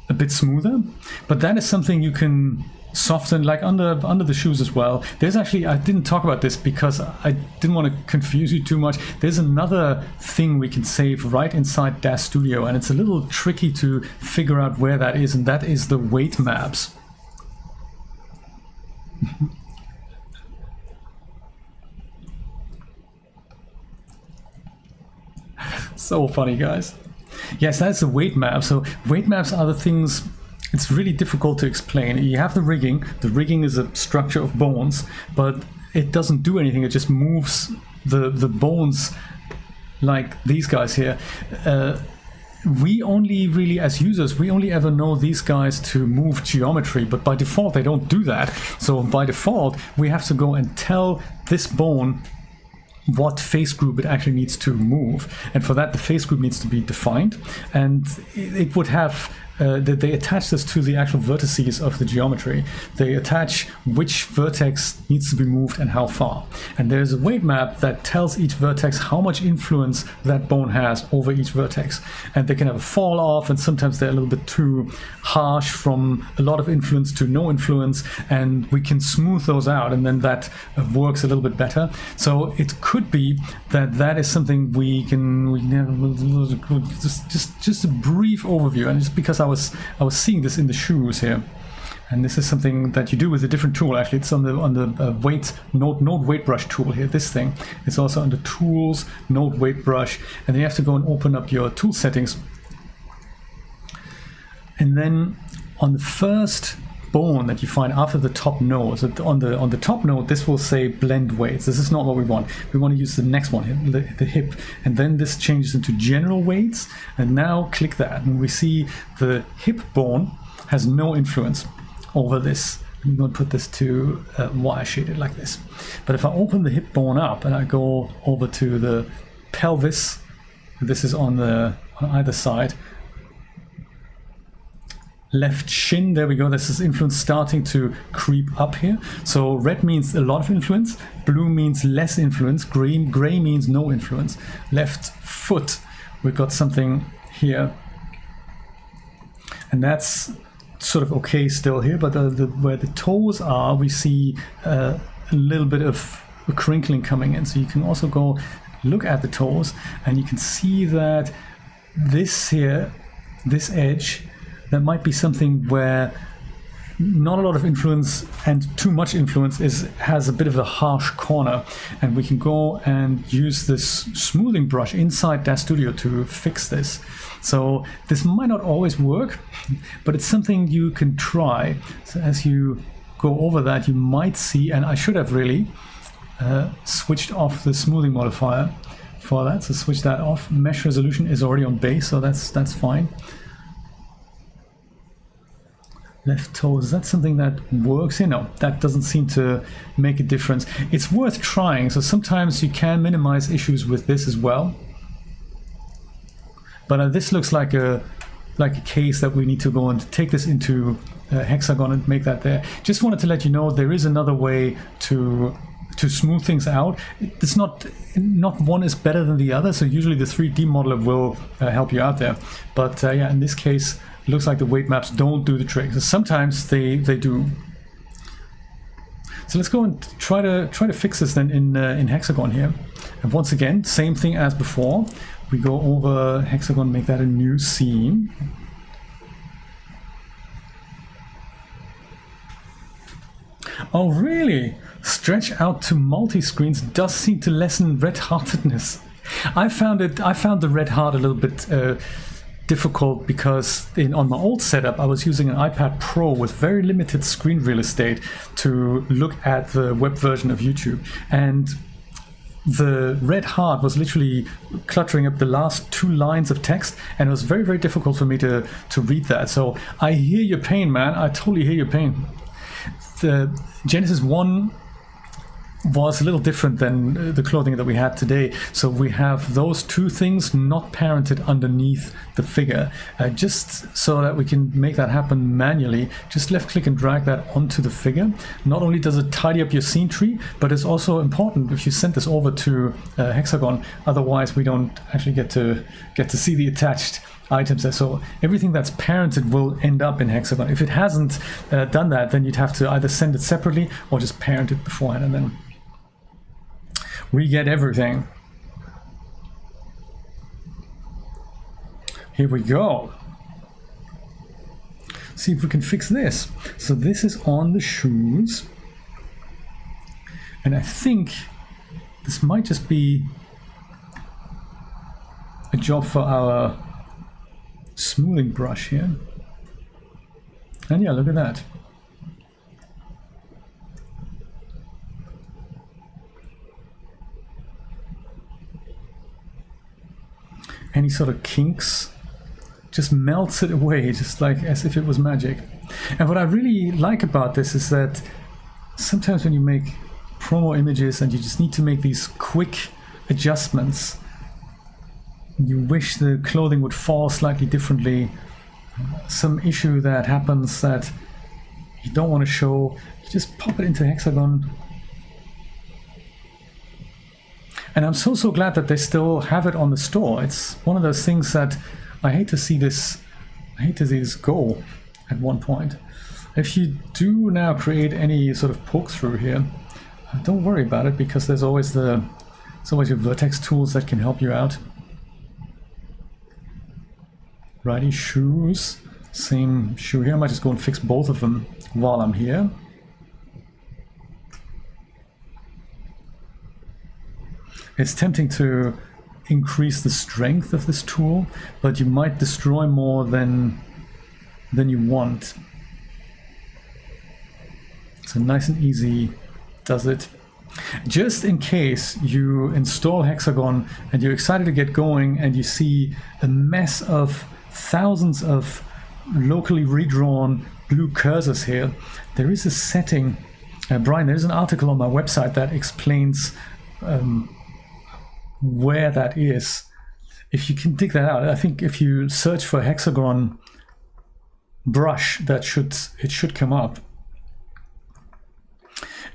a bit smoother, but that is something you can soften, like under the shoes as well. There's actually, I didn't talk about this because I didn't want to confuse you too much. There's another thing we can save right inside Dash Studio, and it's a little tricky to figure out where that is, and that is the weight maps. So funny, guys. Yes, that's the weight map. So weight maps are the things, it's really difficult to explain. You have the rigging. The rigging is a structure of bones, but it doesn't do anything. It just moves the bones like these guys here. We only really, as users, we only ever know these guys to move geometry, but by default they don't do that. So by default we have to go and tell this bone what face group it actually needs to move, and for that the face group needs to be defined, and it would have they attach this to the actual vertices of the geometry. They attach which vertex needs to be moved and how far, and there's a weight map that tells each vertex how much influence that bone has over each vertex, and they can have a fall off, and sometimes they're a little bit too harsh from a lot of influence to no influence, and we can smooth those out, and then that works a little bit better. So it could be that that is something we can have just a brief overview, and just because I was seeing this in the shoes here. And this is something that you do with a different tool. Actually, it's on the weight node weight brush tool here. This thing. It's also under Tools, Node Weight Brush, and then you have to go and open up your tool settings. And then on the first bone that you find after the top node, so on the top node, this will say blend weights. This is not what we want. We want to use the next one here, the hip, and then this changes into general weights. And now click that, and we see the hip bone has no influence over this. I'm going to put this to wire shaded like this. But if I open the hip bone up and I go over to the pelvis, this is on either side. Left shin, there we go. This is influence starting to creep up here. So red means a lot of influence, blue means less influence, gray means no influence. Left foot, we've got something here, and that's sort of okay still here, but where the toes are, we see a little bit of crinkling coming in. So you can also go look at the toes, and you can see that this here, this edge, that might be something where not a lot of influence and too much influence has a bit of a harsh corner, and we can go and use this smoothing brush inside DAZ Studio to fix this. So this might not always work, but it's something you can try. So as you go over that, you might see, and I should have really switched off the smoothing modifier for that, so switch that off. Mesh resolution is already on base, so that's fine. Left toes, that's something that works. You know, that doesn't seem to make a difference. It's worth trying, so sometimes you can minimize issues with this as well. But this looks like a case that we need to go and take this into Hexagon and make that there. Just wanted to let you know there is another way to smooth things out. It's not one is better than the other, so usually the 3D modeler will help you out there. But yeah, in this case, it looks like the weight maps don't do the trick. So sometimes they do. So let's go and try to fix this then in Hexagon here. And once again, same thing as before. We go over Hexagon, make that a new scene. Oh really? Stretch out to multi-screens does seem to lessen red-heartedness. I found the red heart a little bit difficult because on my old setup I was using an iPad Pro with very limited screen real estate to look at the web version of YouTube, and the red heart was literally cluttering up the last 2 lines of text, and it was very, very difficult for me to read that. So I hear your pain, man. I totally hear your pain. The Genesis 1 was a little different than the clothing that we had today. So we have those 2 things not parented underneath the figure, just so that we can make that happen manually. Just left click and drag that onto the figure. Not only does it tidy up your scene tree, but it's also important if you send this over to Hexagon. Otherwise we don't actually get to see the attached items there. So everything that's parented will end up in Hexagon. If it hasn't done that, then you'd have to either send it separately or just parent it beforehand, and then we get everything. Here we go. See if we can fix this. So this is on the shoes, and I think this might just be a job for our smoothing brush here. And yeah, look at that. Any sort of kinks, just melts it away, just like as if it was magic. And what I really like about this is that sometimes when you make promo images and you just need to make these quick adjustments, you wish the clothing would fall slightly differently, some issue that happens that you don't want to show, you just pop it into Hexagon. And I'm so glad that they still have it on the store. It's one of those things that I hate to see this go at one point. If you do now create any sort of poke through here, don't worry about it, because there's always your vertex tools that can help you out. Righty shoes. same shoe here. I might just go and fix both of them while I'm here. It's tempting to increase the strength of this tool, but you might destroy more than you want. So nice and easy does it. Just in case you install Hexagon and you're excited to get going and you see a mess of thousands of locally redrawn blue cursors here, there is a setting. Brian, there's an article on my website that explains where that is. If you can dig that out, I think if you search for Hexagon brush, it should come up.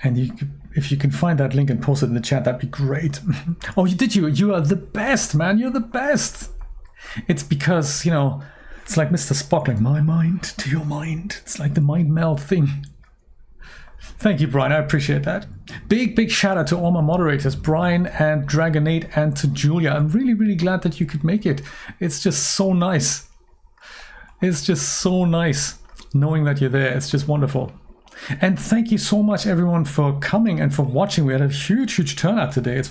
And if you can find that link and post it in the chat, that'd be great. Oh, you are the best, man. You're the best. It's because, you know, it's like Mr. Spock, like my mind to your mind. It's like the mind meld thing. Thank you, Brian. I appreciate that. Big shout out to all my moderators, Brian and Dragonate, and to Julia. I'm really, really glad that you could make it. It's just so nice. It's just so nice knowing that you're there. It's just wonderful. And thank you so much, everyone, for coming and for watching. We had a huge turnout today. It's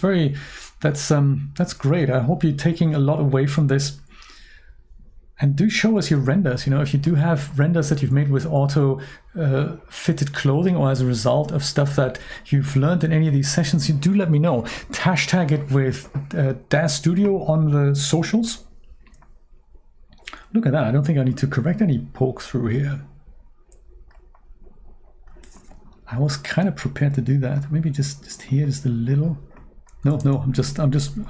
that's great. I hope you're taking a lot away from this. And do show us your renders. You know, if you do have renders that you've made with auto fitted clothing or as a result of stuff that you've learned in any of these sessions, you do let me know. Hashtag it with DAS Studio on the socials. Look at that. I don't think I need to correct any poke through here. I was kind of prepared to do that. Maybe just here, just a little. No, I'm just,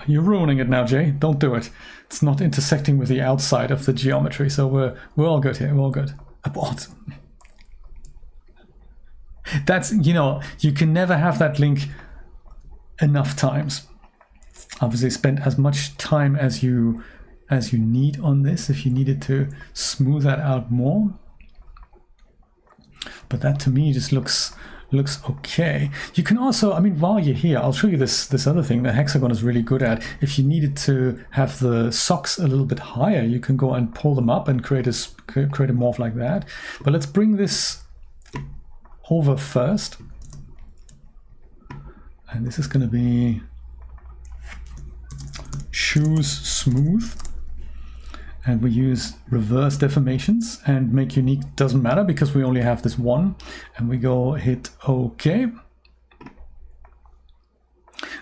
you're ruining it now, Jay. Don't do it. It's not intersecting with the outside of the geometry, so we're all good here. We're all good. Abort. That's, you know, you can never have that link enough times. Obviously, spend as much time as you need on this if you needed to smooth that out more. But that to me just looks okay. You can also, I mean, while you're here, I'll show you this other thing that Hexagon is really good at. If you needed to have the socks a little bit higher, you can go and pull them up and create a morph like that. But let's bring this over first. And this is going to be shoes smooth. And we use reverse deformations, and make unique doesn't matter because we only have this one. And we go hit OK.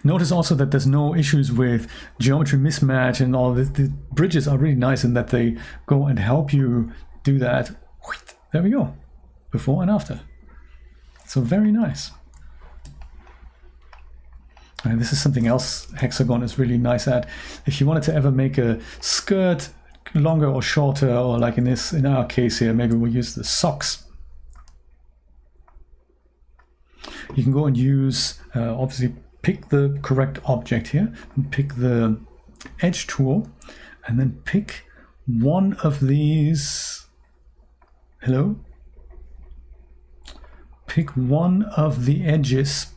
Notice also that there's no issues with geometry mismatch and all this. The bridges are really nice in that they go and help you do that. There we go. Before and after. So very nice. And this is something else Hexagon is really nice at. If you wanted to ever make a skirt longer or shorter, or like in our case here, maybe we'll use the socks. You can go and use, obviously pick the correct object here, and pick the edge tool, and then pick one of these, hello? Pick one of the edges.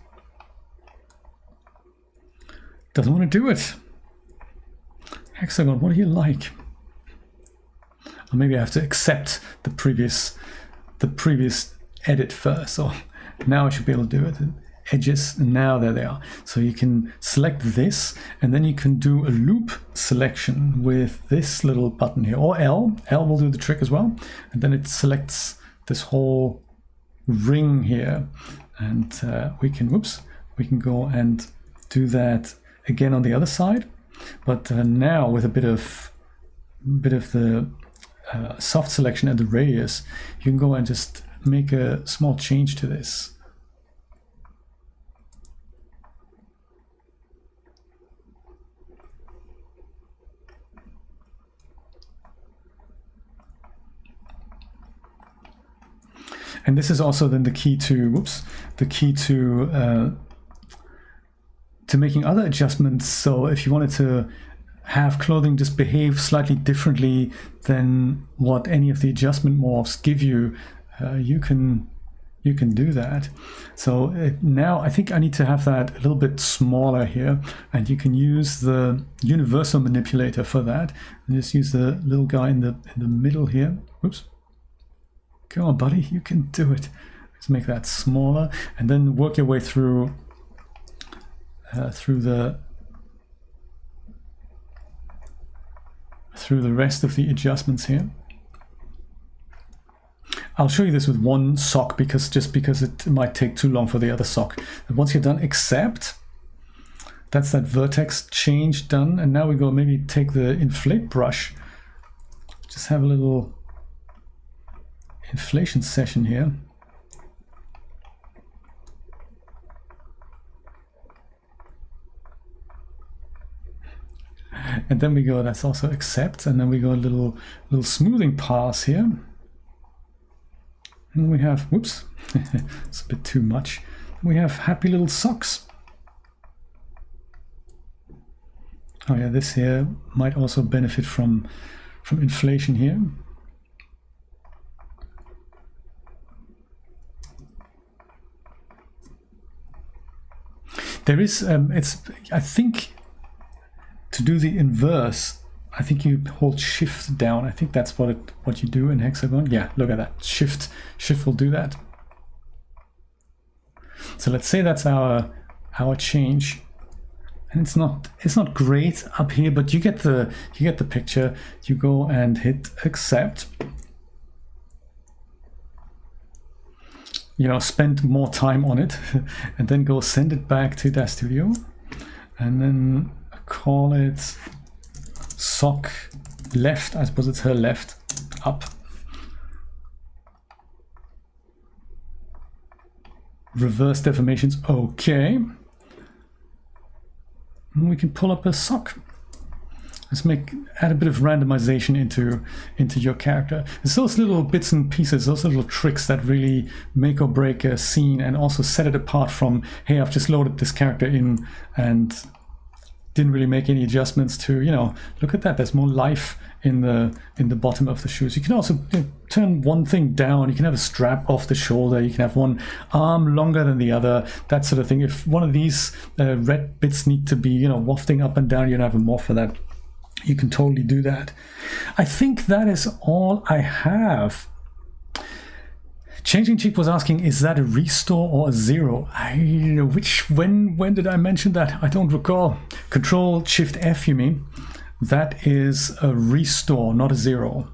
Doesn't want to do it. Hexagon, what do you like? Or maybe I have to accept the previous edit first. So now I should be able to do it. Edges, now there they are. So you can select this, and then you can do a loop selection with this little button here, or L. L will do the trick as well. And then it selects this whole ring here, and we can go and do that again on the other side. But now with a bit of the soft selection at the radius, you can go and just make a small change to this. And this is also then the key to, to making other adjustments. So if you wanted to have clothing just behave slightly differently than what any of the adjustment morphs give you, you can do that. So now I think I need to have that a little bit smaller here, and you can use the universal manipulator for that. And just use the little guy in the middle here. Oops, Come on, buddy, you can do it. Let's make that smaller, and then work your way through the rest of the adjustments here. I'll show you this with one sock because it might take too long for the other sock. And once you're done, accept. That's that vertex change done. And now we go maybe take the inflate brush. Just have a little inflation session here. And then we go, that's also accept. And then we go a little smoothing pass here. And we have, whoops, it's a bit too much. We have happy little socks. Oh yeah, this here might also benefit from inflation here. There is, I think to do the inverse, I think you hold shift down. I think that's what you do in Hexagon. Yeah, look at that. Shift will do that. So let's say that's our change. And it's not great up here, but you get the picture. You go and hit accept. You know, spend more time on it, and then go send it back to Dash Studio, and then call it sock left. I suppose it's her left up. Reverse deformations, okay. And we can pull up a sock. Let's add a bit of randomization into your character. It's those little bits and pieces, those little tricks that really make or break a scene, and also set it apart from, hey, I've just loaded this character in and didn't really make any adjustments to, you know, look at that, there's more life in the bottom of the shoes. You can also turn one thing down. You can have a strap off the shoulder. You can have one arm longer than the other, that sort of thing. If one of these red bits need to be, you know, wafting up and down, you can have a morph for that. You can totally do that. I think that is all I have. Changing Cheek was asking, is that a restore or a zero? When did I mention that? I don't recall. Control Shift F, you mean? That is a restore, not a zero.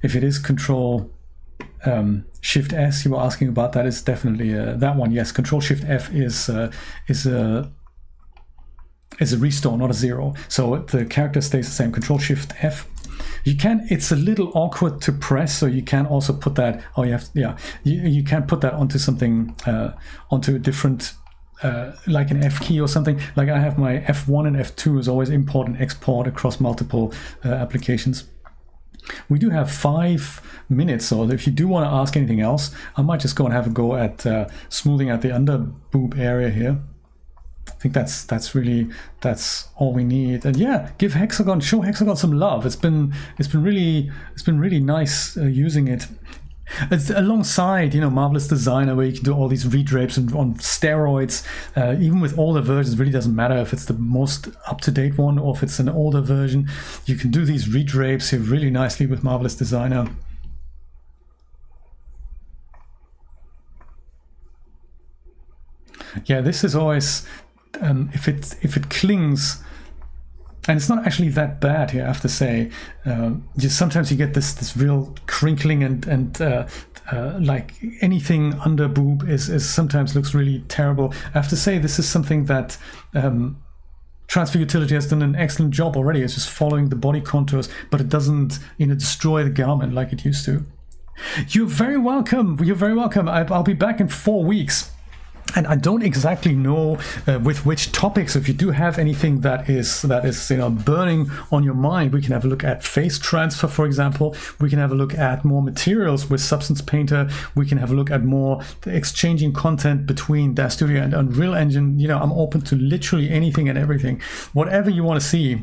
If it is Control Shift S, you were asking about, that is definitely that one. Yes, Control Shift F is a restore, not a zero. So the character stays the same. Control Shift F. You can. It's a little awkward to press, so you can also put that. Oh, you have. Yeah, you can put that onto something, onto a different, like an F key or something. Like I have my F1 and F2 is always import and export across multiple applications. We do have 5 minutes, so if you do want to ask anything else, I might just go and have a go at smoothing out the under boob area here. I think that's all we need. And yeah, show Hexagon some love. It's been really nice using it. It's alongside, you know, Marvelous Designer, where you can do all these redrapes and on steroids. Even with older versions, it really doesn't matter if it's the most up-to-date one or if it's an older version. You can do these redrapes here really nicely with Marvelous Designer. Yeah, this is always, if it clings, and it's not actually that bad here, I have to say. Just sometimes you get this real crinkling and like anything under boob is sometimes looks really terrible. I have to say this is something that Transfer Utility has done an excellent job already. It's just following the body contours, but it doesn't, you know, destroy the garment like it used to. You're very welcome. You're very welcome. I'll be back in 4 weeks. And I don't exactly know with which topics. If you do have anything that is you know, burning on your mind, we can have a look at face transfer, for example. We can have a look at more materials with Substance Painter. We can have a look at more exchanging content between Dash Studio and Unreal Engine. You know, I'm open to literally anything and everything. Whatever you want to see,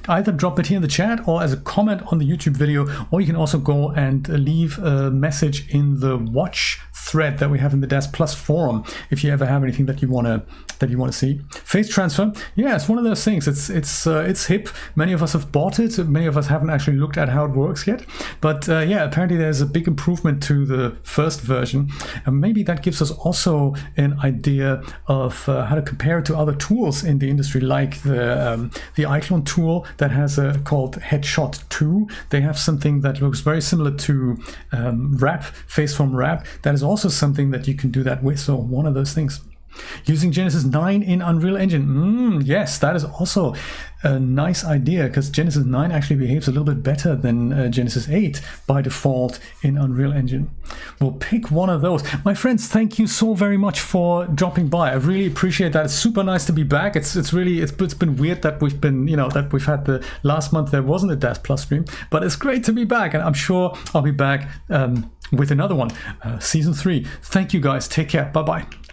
either drop it here in the chat or as a comment on the YouTube video, or you can also go and leave a message in the watch thread that we have in the Dash Plus forum. if you ever have anything that you want to see. Phase transfer, yeah, it's one of those things. It's hip. Many of us have bought it. Many of us haven't actually looked at how it works yet. But yeah, apparently there's a big improvement to the first version, and maybe that gives us also an idea of how to compare it to other tools in the industry, like the iClone tool that has a called Headshot 2. They have something that looks very similar to Faceform Wrap. That is also something that you can do that with. So one of those things. Using Genesis 9 in Unreal Engine. Yes, that is also a nice idea, because Genesis 9 actually behaves a little bit better than Genesis 8 by default in Unreal Engine. We'll pick one of those. My friends, thank you so very much for dropping by. I really appreciate that. It's super nice to be back. It's been weird that we've been, that we've had the last month there wasn't a DAS Plus stream, but it's great to be back, and I'm sure I'll be back with another one, season 3. Thank you guys. Take care. Bye bye.